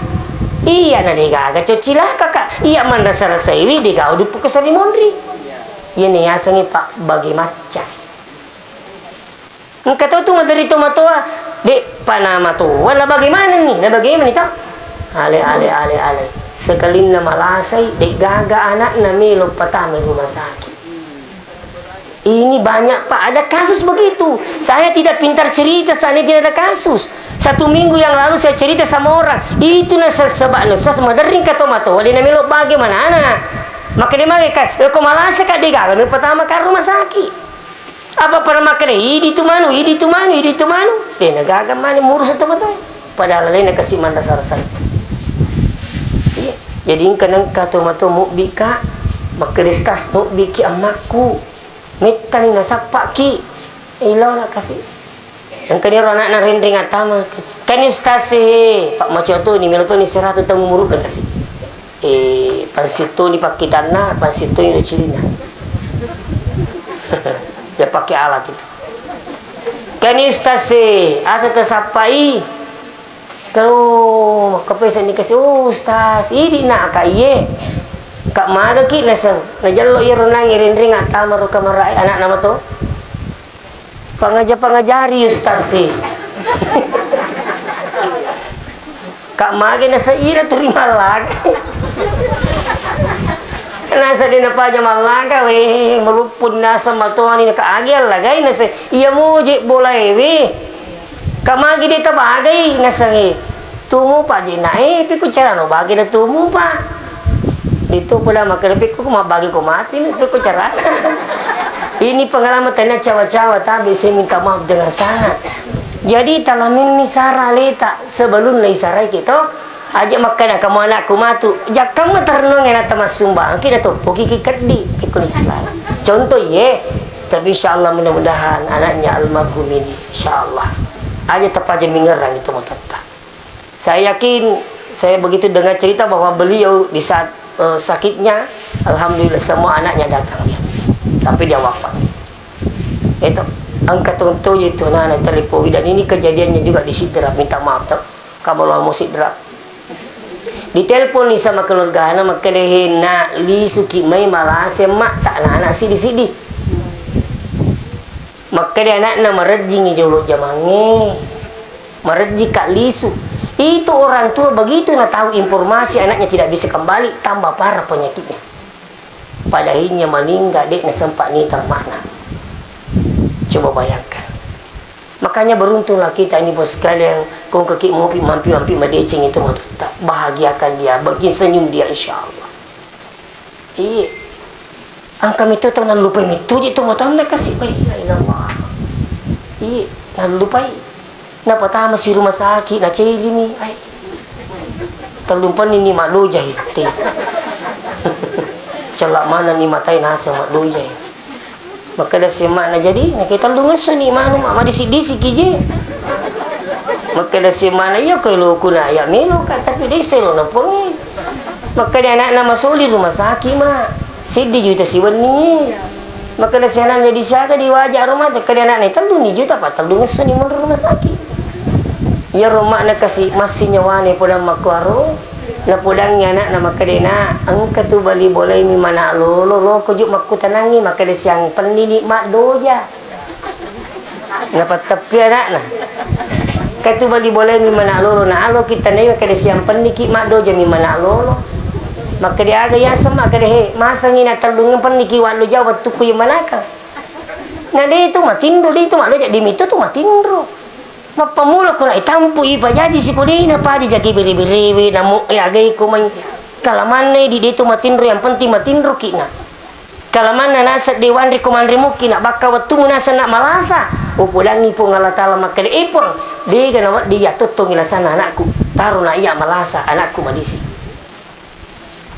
iya na diga cocilah kakak iya manda sarasaiwi diga udu pukasari mondri iya ni asangi pak bagi maca engkau tahu tu madari tomatoa dek panama tu wala bagaimana nih na bagaimana itu ale sekali na malasai dek gaga anak na melo patame rumah sakit. Ini banyak pak, ada kasus begitu. Saya tidak pintar cerita, saya tidak ada kasus. 1 minggu yang lalu saya cerita sama orang, itu na sebab na sas madaring katomato, wali na melo bagaimana anak. Maka dia makan, kau malas kak dia gagal. Pertama kan rumah sakit. Apa pernah makan? Idi tu manu. Dia nagaga mana murus itu betul. Padahal lain kasih mana sarasan. Iya. Jadi kenang kata matu mukbika, maka restas mukbiki amakku. Mitan ina sapak ki. Ilau nak kasih. Yang kini ronak na rendring atama. Kani stasi Pak Macio tu ni melo tu ni 100 tahun umur dah kasih. Pansitu ni pakai tanah, pansitu ni cilina. Dia pakai alat itu. Kani stasi asa tersapai. Kalau kepesan ni kasih ustaz, ini nak kaiye. Kak maga ki nasang. Najalo ia renang rendring atama ro kamarai anak nama tu. Pangajari ustaz si. Kak maga nasa ira terima lagi. Nasa din pa aja malaga we melupun nasa matuan ini kaagil lagay nasa iya muji boleh we kamagi dito bagay nasa tumu pa di na piku cara no bagi na tumu pa dito pula makalapit ko mabagi ko mati piku cara ini pengalaman tanya cawa-cawa tapi saya minta maaf dengan sangat. Jadi talamin ni sara leta sebelum lai sarai kita aja makan kamu anak kumatu jak kamu ternong yang tamas sumbang kita tu pergi ke kedi ikut jalan contoh ye tapi insyaallah mudah-mudahan anaknya almarhum ini insyaallah aja tepaja mingerang itu motota saya yakin saya begitu dengar cerita bahwa beliau di saat sakitnya alhamdulillah semua anaknya datang dia sampai dia wafat itu angkat contoh itu anak telepon dan ini kejadiannya juga di Sidrap minta maaf tak kamu mau Sidrap ditelepon ni sama keluarga anak maka lehe nak li suki mai malas mak tak anak sidi maka dia anak na mereji ni jolo jamange mereji kak lisu itu orang tua begitu nak tahu informasi anaknya tidak bisa kembali tambah parah penyakitnya pada akhirnya meninggal dek na sempat ni termana coba bayangkan. Makanya beruntunglah kita ini bos sekalian kau kaki mampi madecing itu tak bahagiakan dia bagi senyum dia insyaallah. Iya. Angka itu tak nak lupa itu mau tahu nak kasih baik Allah. Iya, nak lupa. Nak patah masih rumah sakit nak cari ni. Ai. Terlumpan ini mak lo jahit. Celak mana ni matai nasa mak lo jahit. Maka dah semak nak jadi nak kita lungas ni manu mak di sini sikije maka dah semak nak ya kalau aku nak ya melo kan tapi dia selo nak pongi maka dia anak nama soli rumah sakit mak sidi juta siwan ni maka dah senak jadi siaga di wajah rumah tak dia anak ni telung ni juta apa telung ni mau rumah sakit ya rumah nak kasih masih nyawane pada makwaro na pudangnya anak nama kadena angka tu bali boleh mi mana lo kujuk makku tanangi maka dia siang pendidik mak doja ngapa tepi anak nah katu bali boleh mi mana lo na alo kita nei maka dia siang pendidik mak doja mi mana lo maka dia aga ya sama maka dia masa ngina terlungan pendidik walu jawab tu ku manaka nah dia itu matindo dia itu mak lo jadi mito tu matindo mapamula ko na itampu ipa jadi si kudi na pa jadi beri-beri namu ya gay ko man kalaman di dito matindro yang penting matindro kina kalaman na nasa dewan ri kumandri mo kina baka watu mo nasa na malasa upulangi po ngala tala makali ipon di ganawa di yatutong ilasana anakku taruh na iya malasa anakku malisi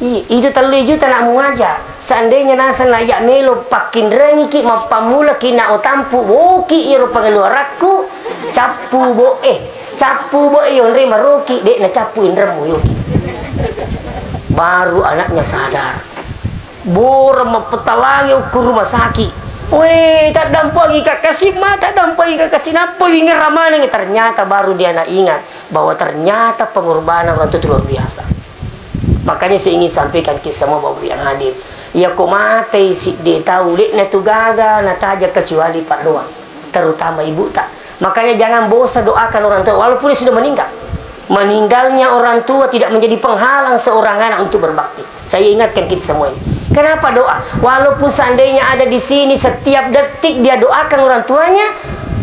itu terlalu juta nak mengajar seandainya nasa na iya melo pakin rengi ki mapamula kina otampu woki iro pangaluarakku capu bo yon re maroki dek na capuin remu yoki baru anaknya sadar bora mapetalangi ukur rumah sakit weh tak dampai kakasih mah tak dampai kakasih napa ingin ramana ternyata baru dia nak ingat bahwa ternyata pengorbanan orang itu luar biasa. Makanya saya ingin sampaikan ke semua bapak yang hadir ya kok mati si dia tahu dek na tu gagal na taja kecuali pak doang terutama ibu tak. Makanya jangan bosan doakan orang tua walaupun dia sudah meninggal. Meninggalnya orang tua tidak menjadi penghalang seorang anak untuk berbakti. Saya ingatkan kita semua ini. Kenapa doa? Walaupun seandainya ada di sini setiap detik dia doakan orang tuanya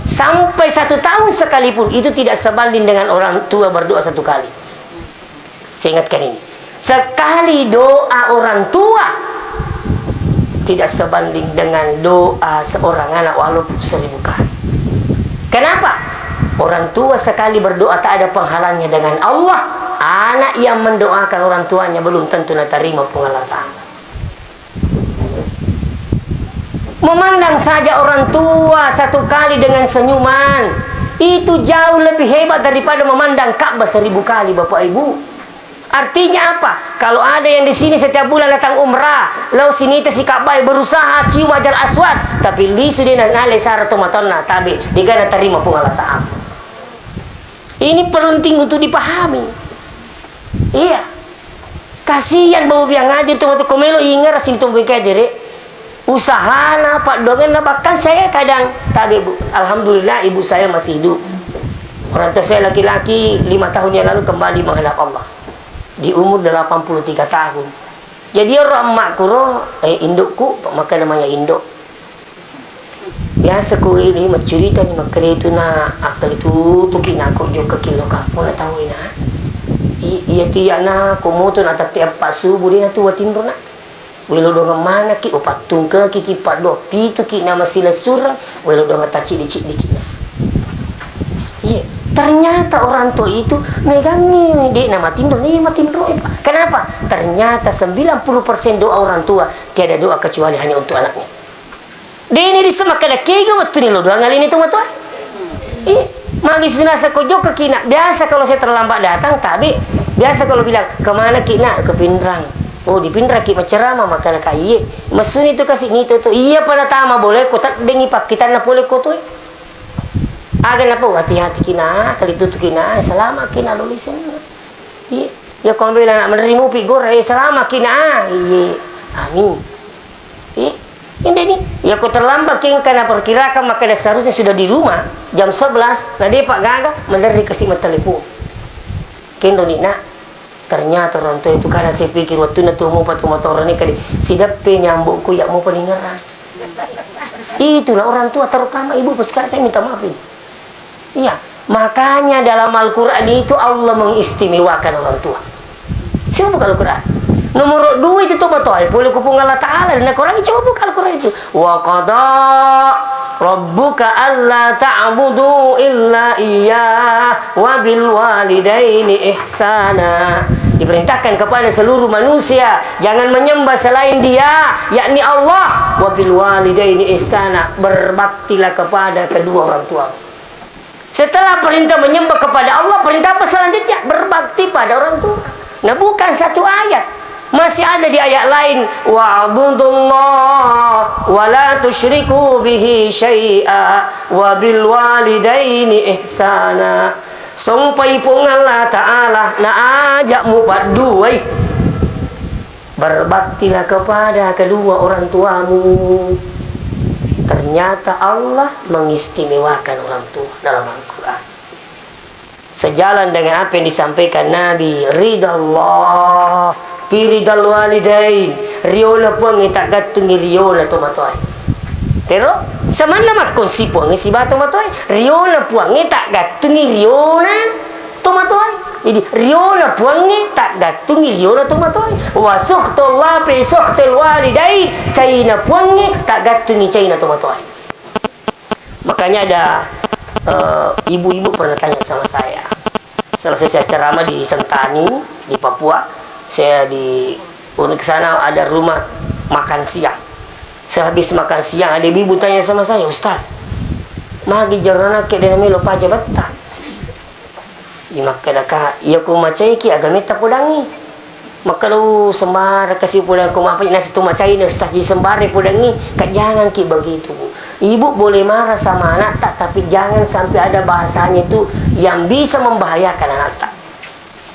sampai 1 tahun sekalipun itu tidak sebanding dengan orang tua berdoa 1 kali. Saya ingatkan ini. Sekali doa orang tua tidak sebanding dengan doa seorang anak walaupun 1000 kali. Kenapa? Orang tua sekali berdoa tak ada penghalangnya dengan Allah. Anak yang mendoakan orang tuanya belum tentu nak terima pengalah Ta'ala. Memandang saja orang tua 1 kali dengan senyuman, itu jauh lebih hebat daripada memandang Ka'bah 1000 kali, Bapak Ibu. Artinya apa? Kalau ada yang di sini setiap bulan datang umrah, lalu sini si Ka'bah berusaha cium Hajar Aswad, tapi li sudah ngalai syarat tomatonna tabi digana terima pengalah Ta'ala. Ini penting untuk dipahami. Iya. Kasihan bawa biang ngadir tu waktu komelo ingat sini tu bikin diri. Usahana pak dongen bahkan saya kadang tabi bu. Alhamdulillah ibu saya masih hidup. Orang tua saya laki-laki 5 tahun yang lalu kembali menghadap Allah. Di umur 83 tahun. Jadi orang emakku indukku maka namanya induk. Biasa ku ini cerita ni maka itu na akal itu tukin aku juga kilo kamu nak tahu ina. Iya tiya na komoto na tiap pasu budi na tu watin rona. Welo dong mana ki opatung ke ki pado pitu ki nama sila surang welo dong taci dicik dikit. Iya, ternyata orang tua itu megangi dek nama tindro nih matindro. Kenapa? Ternyata 90% doa orang tua tiada doa kecuali hanya untuk anaknya. Dene di semak kada kega waktu ni lo doang kali ini tuh matuan. Magi senasa kojo ke kina. Biasa kalau saya terlambat datang, tapi biasa kalau bilang kemana kina ke Pindrang. Oh di Pindrang kita ceramah makana kaiye. Masun itu kasih ni tuh. Iya pada tama boleh ko tak dengi pak kita na boleh ko tuh. Agan apa hati-hati kina kali itu kina selama kina lulusan. Iya. Ya kau bilang nak menerima pigor selama kina. Iya. Amin. Iya. Ini nih, ya kau terlambat king karena perkirakan maka dah seharusnya sudah di rumah jam 11. Nah dia Pak Gaga menerima kasih telepon. Kendo ni nak, ternyata orang tua itu karena saya pikir waktu nak tuh mau patu motor ni kali sidap nyambukku ya mau peninggalan. Itulah orang tua terutama ibu sekarang saya minta maafin. Iya, makanya dalam Al-Quran itu Allah mengistimewakan orang tua. Siapa buka Al-Quran? Nomor 2 itu tobat toh, boleh kupung Allah Ta'ala. Dan Al-Quran coba buka Al-Quran itu. Wa qada rabbuka alla ta'budu illa iyyah wa bil walidaini ihsana. Diperintahkan kepada seluruh manusia jangan menyembah selain Dia, yakni Allah. Wa bil walidaini ihsana, berbaktilah kepada kedua orang tua. Setelah perintah menyembah kepada Allah, perintah apa selanjutnya? Berbakti pada orang tua. Nah bukan satu ayat. Masih ada di ayat lain, wa'budullah wa la tusyriku bihi syai'a wa bil walidaini ihsana. Sampai pun Allah Ta'ala na ajak mu paduai. Berbaktilah kepada kedua orang tuamu. Ternyata Allah mengistimewakan orang tua dalam Al-Quran. Sejalan dengan apa yang disampaikan Nabi, ridallah piridal walidain, riola puang tak gatungi riola tomatoy. Tero, samana makon si puang si bato matoy, riola puang tak gatungi riola tomatoy. Jadi riola puang tak gatungi riola tomatoy. Wa suhtullah bi suhtil walidain, caina puang tak gatungi caina tomatoy. Makanya ada ibu-ibu pernah tanya sama saya. Selesai saya ceramah di Sentani di Papua. Saya di ke sana ada rumah makan siang. Saya habis makan siang ada ibu tanya sama saya, Ustaz, magi jarana ke dena melo paja batta. Maka daka ia ku macai ki agameta pudangi. Maka lu sembar kasih pudang ku apa nasi tu macai ni Ustaz di sembare pudangi. Kak jangan ki begitu. Ibu boleh marah sama anak tak, tapi jangan sampai ada bahasanya itu yang bisa membahayakan anak tak.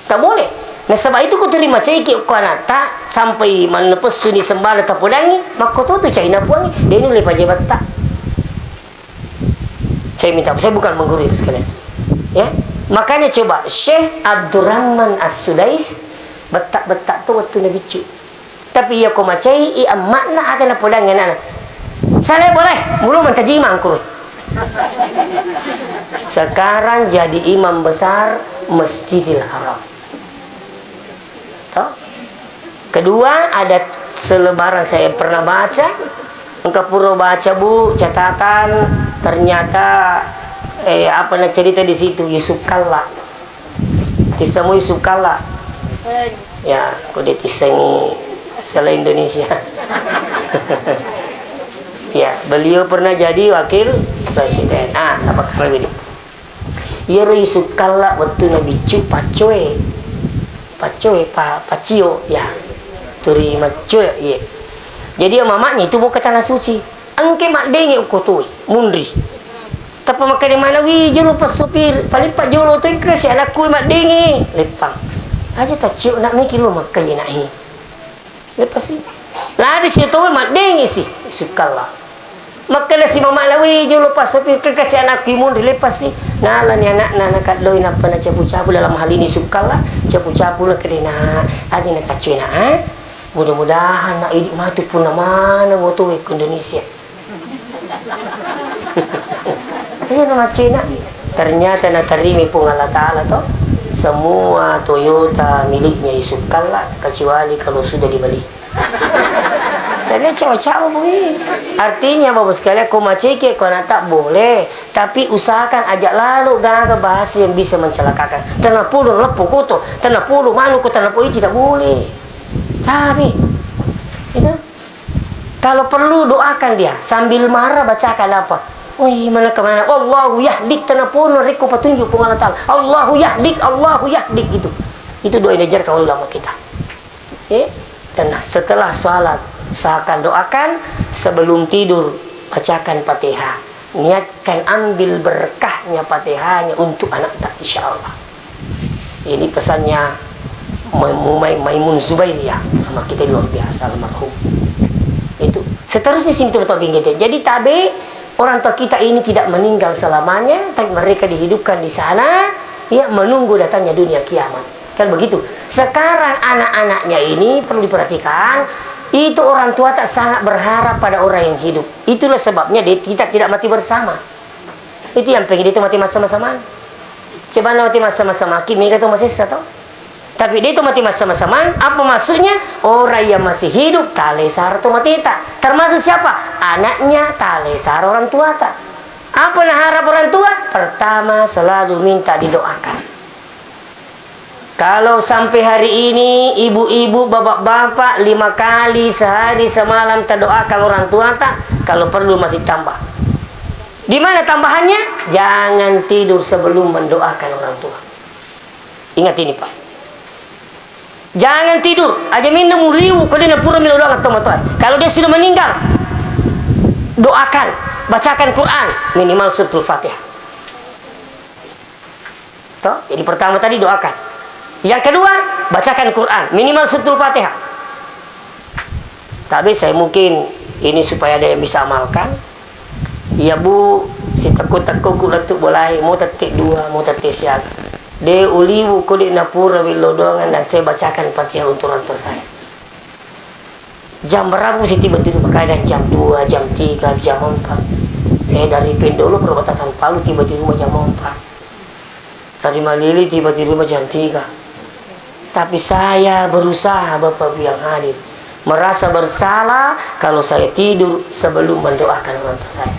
Tak boleh. Nah sebab itu ku terima ceki ku anak tak sampai menepus suni sembala tapudangi maka tu cai napuangi dia ni lepas jebat tak. Saya minta, saya bukan menggurui sekalian. Ya, makanya coba Syekh Abdurrahman As-Sudais betak-betak tu waktu Nabi cu. Tapi ia ku macai ia makna akan napudangi anak. Saya boleh, belum mentajimang ku. Sekarang jadi imam besar Masjidil Haram. Kedua ada selebaran saya pernah baca. Engkau pura baca bu catatan, ternyata apa nak cerita di situ Yusuf Kalla. Tisamu Yusuf Kalla. Ya, kau ditisangi selain Indonesia. Ya, beliau pernah jadi wakil presiden. Sama kali ini. Ya Yusuf Kalla waktu Nabi cu pacoe pacio ya. Turi macoe ya. Jadi mamanya itu mau ke tanah suci. Angke mak denge ukotoi mundri. Tapi makan di mana wi jolo pas sopir. Paling pak jolo tu ke si anakku mak denge lepang. Aja tak cium nak mikir lo makan ye nak hi. Lepas si. Lah di situ mak denge si sukalah. Makan si mama lawi jolo pas sopir ke si anakku mundri lepas si. Nala ni anak kat loi nak pernah capu-capu dalam hal ini sukalah. Capu-capu lah kena. Aja nak kacui nak mudah-mudahan nak idik mati pun mana motor ke Indonesia. Ini nama Cina. Ternyata nak terima pun Allah Ta'ala toh. Semua Toyota miliknya Yusuf Kalla kecuali kalau sudah dibeli. Ternyata cewek-cewek begini. Artinya bapak sekalian kau maceke kau nak tak boleh. Tapi usahakan ajak lalu gagal bahasa yang bisa mencelakakan. Tanah puluh lepuh koto. Tanah puluh malu ko tanah puluh tidak boleh. Tapi itu kalau perlu doakan dia sambil marah bacakan apa? Wih mana kemana? Allahu yahdik tanapun riku petunjuk Allah Ta'ala. Allahu yahdik itu doa yang diajarkan ulama kita. Dan setelah sholat usahakan doakan sebelum tidur bacakan Fatihah. Niatkan ambil berkahnya Fatihahnya untuk anak tak insyaallah. Ini pesannya Maimun Zubair ya, nama kita luar biasa almarhum. Itu seterusnya sini tuh kita. Jadi tabe orang tua kita ini tidak meninggal selamanya, tapi mereka dihidupkan di sana, ya menunggu datangnya dunia kiamat. Kan begitu. Sekarang anak-anaknya ini perlu diperhatikan. Itu orang tua tak sangat berharap pada orang yang hidup. Itulah sebabnya kita tidak mati bersama. Itu yang pengen itu mati sama-sama. Coba mati sama-sama. Kimi kata masih satu. Tapi dia itu mati sama-sama. Apa maksudnya? Orang yang masih hidup talesar tu mati tak. Termasuk siapa? Anaknya talesar orang tua tak. Apa nak harap orang tua? Pertama selalu minta didoakan. Kalau sampai hari ini ibu-ibu, bapak-bapak 5 kali sehari semalam terdoakan orang tua tak. Kalau perlu masih tambah. Di mana tambahannya? Jangan tidur sebelum mendoakan orang tua. Ingat ini Pak. Jangan tidur, aja minum liu kalau dia pura milo doang atau matuan. Kalau dia sudah meninggal, doakan, bacakan Quran minimal suratul Fatihah. Toh, jadi pertama tadi doakan. Yang kedua, bacakan Quran minimal suratul Fatihah. Tapi saya mungkin ini supaya ada yang bisa amalkan. Ya bu, si takut-takut kuletuk boleh, mau tetik 2, mau tetik siang. De uliwu kudik napura wilodongan dan saya bacakan Fatihah untuk orang tua saya. Jam berapa sih tiba-tiba kadang jam 2, jam 3, jam 4. Saya dari Pendolo perbatasan Palu tiba di rumah jam 4. Dari Malili tiba di rumah jam 3. Tapi saya berusaha Bapak yang hadir merasa bersalah kalau saya tidur sebelum mendoakan orang tua saya.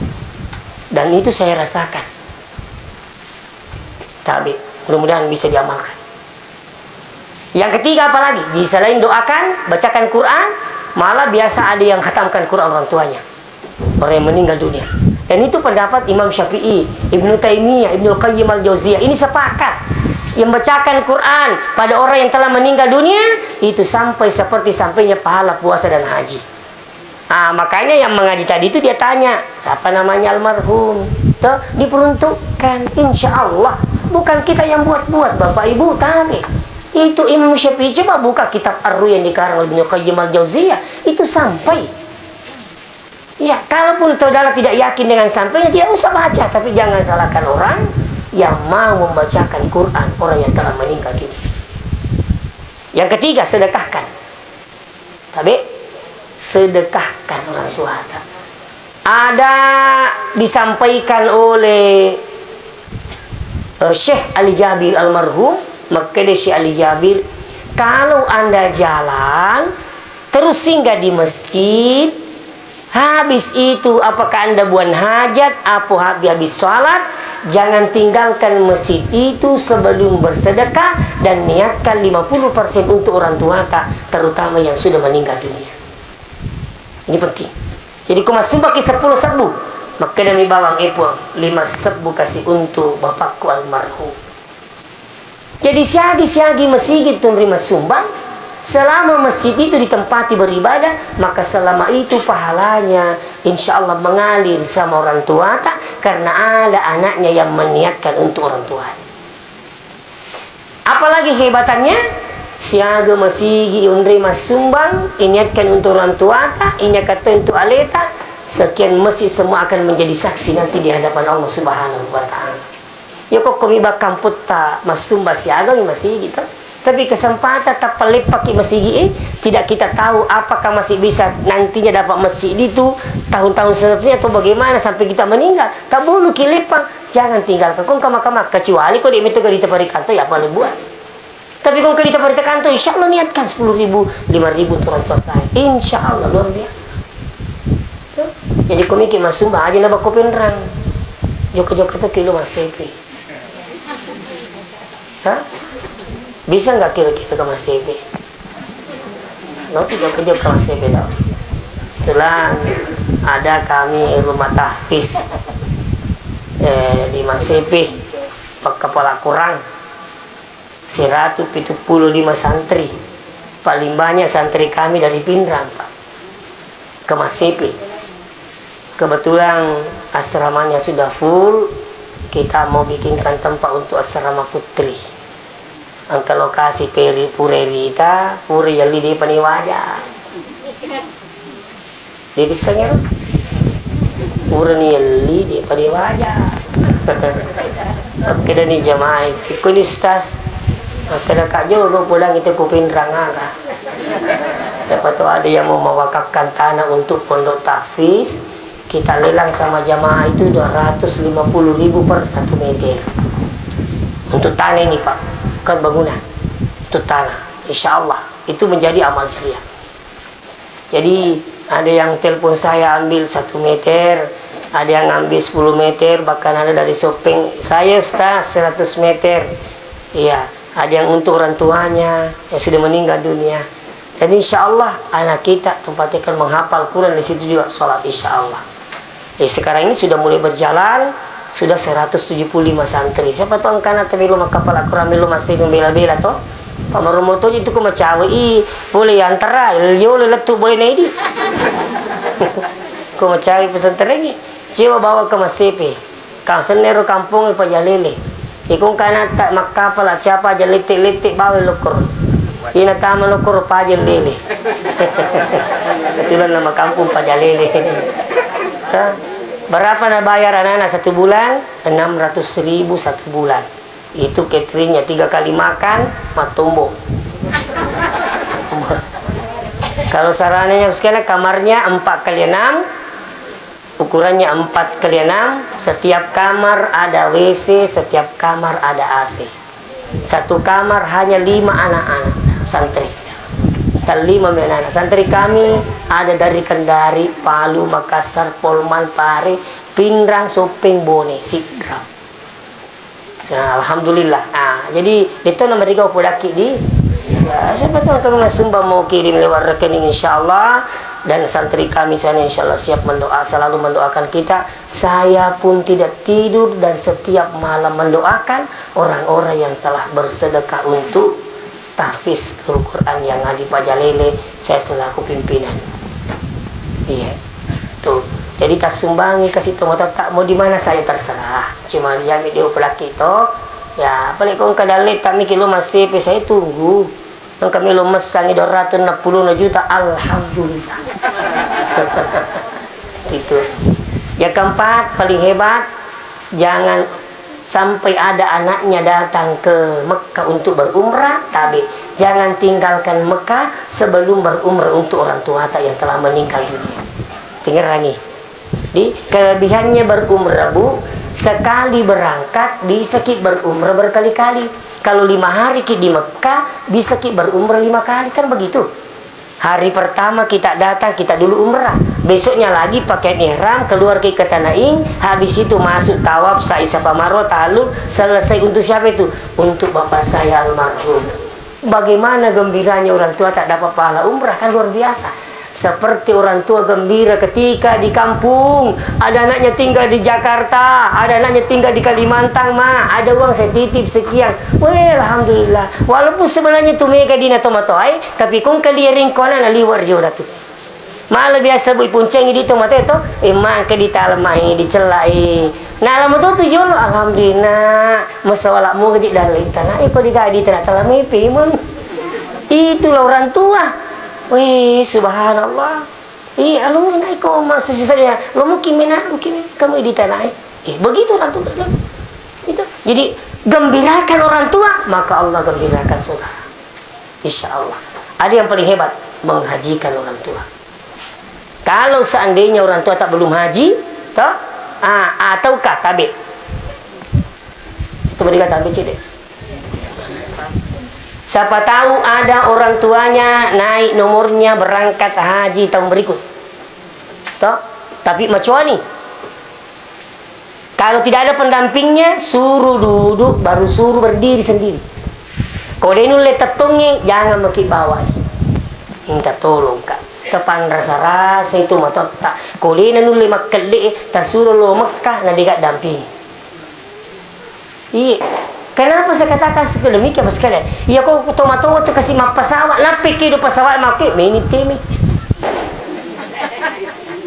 Dan itu saya rasakan. Tapi mudah-mudahan bisa diamalkan. Yang ketiga apalagi? Jadi selain doakan, bacakan Quran, malah biasa ada yang khatamkan Quran orang tuanya. Orang yang meninggal dunia. Dan itu pendapat Imam Syafi'i, Ibnu Taimiyah, Ibnu Qayyim al-Jauziyah. Ini sepakat. Yang bacakan Quran pada orang yang telah meninggal dunia, itu sampai seperti sampainya pahala puasa dan haji. Makanya yang mengaji tadi itu dia tanya, siapa namanya almarhum? Tuh, diperuntukkan, insya Allah. Bukan kita yang buat-buat, Bapak Ibu, tapi itu Imam Syafi'i. Coba buka kitab Ar-Ru yang dikarang oleh Ibnu Qayyim al-Jauziyah, itu sampai. Ya, kalaupun saudara tidak yakin dengan sampainya, tidak usah baca. Tapi jangan salahkan orang yang mau membacakan Quran, orang yang telah meninggal dunia. Yang ketiga, sedekahkan. Tapi sedekahkan orang tua. Ada disampaikan oleh Syekh Ali Jabir almarhum, maka Syekh Ali Jabir, kalau Anda jalan terus singgah di masjid. Habis itu apakah Anda buat hajat, apa habis sholat, jangan tinggalkan masjid itu sebelum bersedekah dan niatkan 50% untuk orang tua terutama yang sudah meninggal dunia. Ini penting. Jadi kau masuk pakai 10 serbu, maka demi bawang epuang 5 serbu kasih untuk bapakku almarhum. Jadi siagi-siagi masjid itu menerima sumbang. Selama masjid itu ditempati beribadah, maka selama itu pahalanya insya Allah mengalir sama orang tua karena ada anaknya yang meniatkan untuk orang tua. Apalagi hebatannya, siaga masjid unri masumbang, iniatkan untuk orang tua, inyakan untuk aleta, sekian masjid semua akan menjadi saksi nanti di hadapan Allah Subhanahu wa taala. Ya kok kami bakal puta masumba siaga di masjid gitu. Tapi kesempatan tak pelik pakai masjid ini, tidak kita tahu apakah masih bisa nantinya dapat masjid itu tahun-tahun seterusnya atau bagaimana sampai kita meninggal. Tak boleh kilepang, jangan tinggalkan. Kau kamak-kamak kecuali kau di itu di tempat kantor ya boleh buat. Tapi kau di tempat kantor, insya Allah niatkan 10.000, 5.000 untuk orang tua saya. Insya Allah luar biasa. Jadi kau mikir masumba aja nak bawa penerang. Joko-joko tu kilo masih. Hah? Bisa nggak kira-kira ke Mas CP? No, tidak kerja ke Mas CP tau. Itulah ada kami rumah tahfiz di Mas CP, kepala kurang 175 santri. Paling banyak santri kami dari Pindrang, Pak, ke Mas CP. Kebetulan asramanya sudah full, kita mau bikinkan tempat untuk asrama putri. Angka lokasi purerita puri yang di paniwaja di sengero puri ni di paniwaja. Oke dan ni jamaah kunistas kena kak jolo pulang itu kupin rangaga. Siapa tahu ada yang mau mewakafkan tanah untuk pondok tahfiz, kita lelang sama jamaah itu 250.000 per 1 meter untuk tanah ini Pak, kan bangunan untuk tanah. Insya Allah itu menjadi amal jariah. Jadi ada yang telepon saya ambil 1 meter, ada yang ambil 10 meter, bahkan ada dari shopping saya 100 meter. Iya, ada yang untuk orang tuanya yang sudah meninggal dunia. Dan insya Allah anak kita tempatnya akan menghafal Quran di situ juga sholat insya Allah. Sekarang ini sudah mulai berjalan, sudah 175 santri. Siapa tahu angkana tamilu makapala kuramilu masih membela-bela toh. Pak Marumoto itu ku macawi boleh antara yo letu boleh naidi. Ku macawi pesantren ini. Coba bawa ke Masepe. Kang senero kampung pa jalele. Ikung kana tak makapala siapa jalete-lete bawa lukur. Ina tama lukur pa jalele. Itulah nama kampung pa jalele. Berapa nak bayar anak-anak 1 bulan? 600.000 1 bulan. Itu cateringnya 3 kali makan, matumbo. Kalau sarannya sekali kamarnya 4x6, ukurannya 4x6. Setiap kamar ada WC, setiap kamar ada AC. Satu kamar hanya 5 anak-anak santri. 5 anak santri kami ada dari Kendari, Palu, Makassar, Polman, Pare, Pindrang, Sopeng, Bone, Sidrap. Alhamdulillah. Jadi itu nomor 3 podaki di. Ya, siapa tahu kami Sumba mau kirim lewat rekening insyaallah, dan santri kami sana insyaallah siap mendoa, selalu mendoakan kita. Saya pun tidak tidur dan setiap malam mendoakan orang-orang yang telah bersedekah untuk tahfiz Al-Quran yang ada di Pajalele, saya selaku pimpinan. Iya, tuh. Jadi tak sumbangi kasih tahu tak mau di mana saya terserah. Cuma dia video pelaki itu, ya paling kau kadale tak mikir lo masih, saya tunggu. Dan kami lo mesangi 260 juta, alhamdulillah. Gitu. Yang keempat paling hebat, jangan sampai ada anaknya datang ke Mekah untuk berumrah, tapi jangan tinggalkan Mekah sebelum berumrah untuk orang tua yang telah meninggal dunia. Dengar lagi. Di kelebihannya berumrah Bu, sekali berangkat bisa kita berumrah berkali-kali. Kalau 5 hari kita di Mekah bisa kita berumrah 5 kali, kan begitu. Hari pertama kita datang, kita dulu umrah. Besoknya lagi pakai ihram, keluar ke Tanaing. Habis itu masuk tawaf, sa'i Safa Marwah, ta'alum. Selesai untuk siapa itu? Untuk bapak saya almarhum. Bagaimana gembiranya orang tua tak dapat pahala umrah, kan luar biasa. Seperti orang tua gembira ketika di kampung, ada anaknya tinggal di Jakarta, ada anaknya tinggal di Kalimantan, ada uang saya titip sekian. Weh, alhamdulillah. Walaupun sebenarnya tu mega dina tomatoi, tapi kung kaliring kona na liwar jo datu. Malah biasa bui punceng di tomato itu, emang ke di talemai di celai. Nah, lama tu tujuh lo, alhamdulillah. Masawala mu gejik dalai tanah, kau digadi tanah talemai pimun. Itulah orang tua. Wih, subhanallah. Alu naik kau masih sisanya. Lo mungkin kamu di tanah. Begitu orang tua sekali. Itu. Jadi gembirakan orang tua, maka Allah gembirakan saudara. Insya Allah. Ada yang paling hebat, menghajikan orang tua. Kalau seandainya orang tua tak belum haji, toh, ataukah tabik? Itu beri kata tabik cedek. Siapa tahu ada orang tuanya naik nomornya berangkat haji tahun berikut. Toh? Tapi macam ni. Kalau tidak ada pendampingnya, suruh duduk, baru suruh berdiri sendiri. Kalau dia nule tetungnya, jangan maki bawa. Minta tolong kak. Tepan rasa-rasa itu mata tak. Kalau dia nule makele, tak suruh lo Mekah, nanti gak dampingi. Iya. Kenapa saya katakan sedemikian sekalian? Ya kau tomato tu kasih mak pesawat, napi kido pesawat makai, ini temi.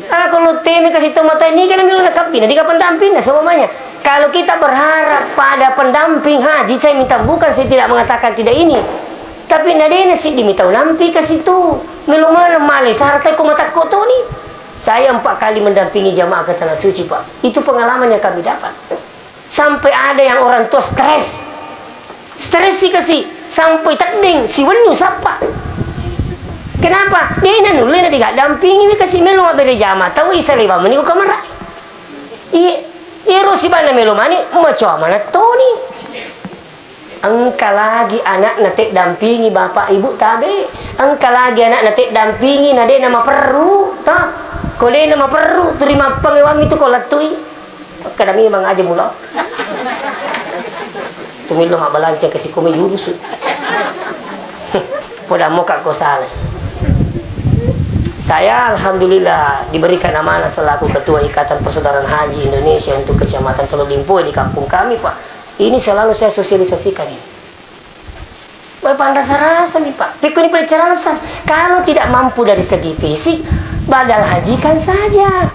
Kalau temi kasih tomato ini kan ambil nak kapin, nanti kapan pendamping semuanya. Kalau kita berharap pada pendamping haji, saya minta bukan saya tidak mengatakan tidak ini, tapi nadena sih diminta nampi kasih tu. Melumana malai, sarata ku mata koto ni. Saya 4 kali mendampingi jamaah ke tanah suci pak. Itu pengalaman yang kami dapat. Sampai ada yang orang tua stres sih kasih sampai tading si wenyu siapa? Kenapa? Dia nulih nanti gak dampingi ni kasih melu beri jama tahu isa lewa meni ko kamera. Rosi bana melu mani macam mana tu ni? Engkau lagi anak natik dampingi bapak ibu tabe. Engkau lagi anak natik dampingi nade nama perlu, tak? Kole nama perlu terima pengewam itu kau latui. Kadang memang aja mula. Tumilo mak belanja kasi kumi yurus. Poda moka ko salah. Saya alhamdulillah diberikan amanah selaku ketua Ikatan Persaudaraan Haji Indonesia untuk Kecamatan Teluk Limpoy di kampung kami, Pak. Ini selalu saya sosialisasikan ini. Bapak rasa-rasa nih, Pak. Pikun pelajaran kalau tidak mampu dari segi fisik, badal hajikan saja.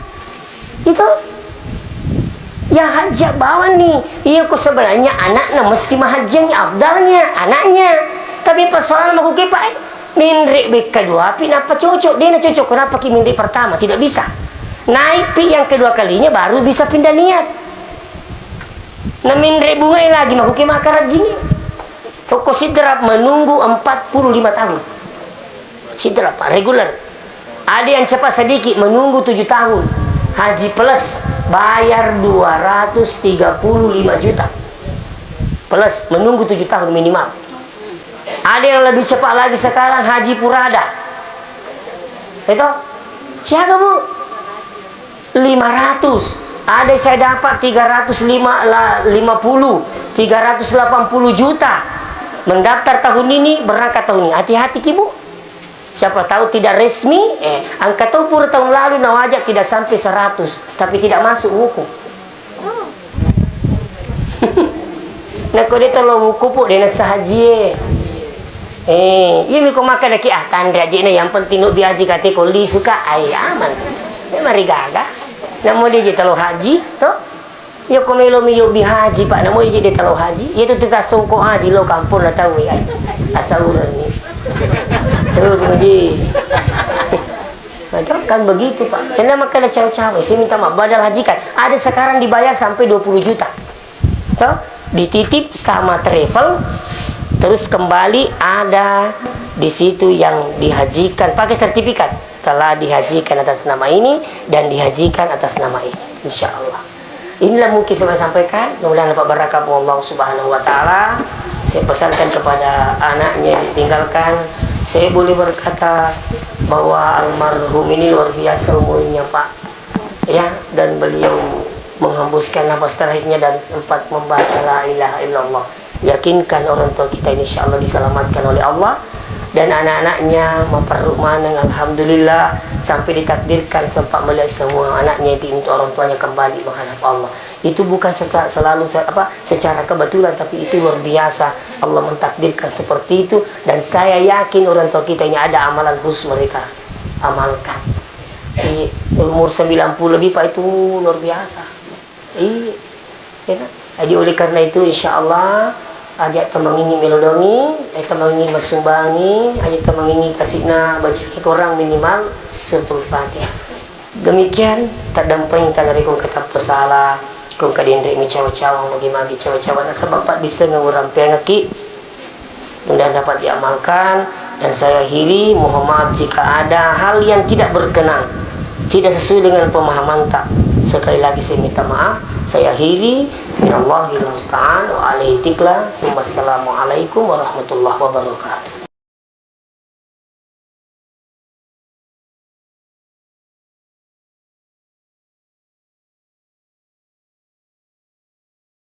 Itu ya hajat bawa nih. Iya kok sebenarnya anaknya mesti mahajang afdalnya anaknya. Tapi persoalan aku kepak minrik bek kedua pi napa cocok dia nak cocok kenapa ki minrik pertama tidak bisa. Naik pi yang kedua kalinya baru bisa pindah niat. Nah minrik bunga lagi maku ke makar jini. Toko sidrap menunggu 45 tahun. Sidrap regular. Ada yang cepat sedikit menunggu 7 tahun. Haji plus bayar 235 juta plus menunggu 7 tahun minimal. Ada yang lebih cepat lagi sekarang haji purada itu siapa bu 500. Ada saya dapat 380 juta mendaftar tahun ini berangkat tahun ini. Hati-hati ibu. Siapa tahu tidak resmi, angka pura tahun lalu nawajak tidak sampai 100, tapi tidak masuk hukum. Nah kau dia tolong hukum dia nasa haji. Ini kau makan lagi tanda aja yang penting nuk biaji kata kau li suka aman. Mari gaga. Namun dia tolong haji, toh? Ya kau melo miyo bi haji pak. Namun dia tolong haji. Ia tu kita songko haji lo kampung lah tahu ya. Asauran ni. Haji. Macam kan begitu pak. Kenapa makan cawe-cawe? Saya minta maaf badal hajikan. Ada sekarang dibayar sampai 20 juta. So, dititip sama travel, terus kembali ada di situ yang dihajikan pakai sertifikat telah dihajikan atas nama ini dan dihajikan atas nama ini. Insya Allah. Inilah mungkin saya sampaikan. Mudah-mudahan dapat berkah Allah Subhanahu Wa Taala. Saya pesankan kepada anaknya ditinggalkan. Saya boleh berkata bahwa almarhum ini luar biasa umurnya Pak, ya, dan beliau menghembuskan nafas terakhirnya dan sempat membaca la ilaha illallah. Yakinkan orang tua kita ini insya Allah diselamatkan oleh Allah, dan anak-anaknya mempermanang alhamdulillah sampai ditakdirkan sempat melihat semua anaknya itu untuk orang tuanya kembali menghadap Allah. Itu bukan selalu secara kebetulan, tapi itu luar biasa Allah mentakdirkan seperti itu, dan saya yakin orang tua kita ini ada amalan khusus mereka amalkan. Di umur 90 lebih Pak, itu luar biasa. Jadi oleh karena itu insya Allah ajak temangingi melodongi, temangingi masumbangi, ajak temangingi kasihna baca korang minimal suratul Fatihah. Demikian tak damping dari kong kata pesalah, kong kadindri mi cawa-cawang bagi-bagi cawa-cawa nasa bapak disengah orang pengaki, mudah dapat diamalkan. Dan saya akhiri, mohon maaf jika ada hal yang tidak berkenan, tidak sesuai dengan pemahaman tak. Sekali lagi saya minta maaf. Saya akhiri, minallahil musta'an wa alaihi tikla. Wassalamualaikum warahmatullahi wabarakatuh.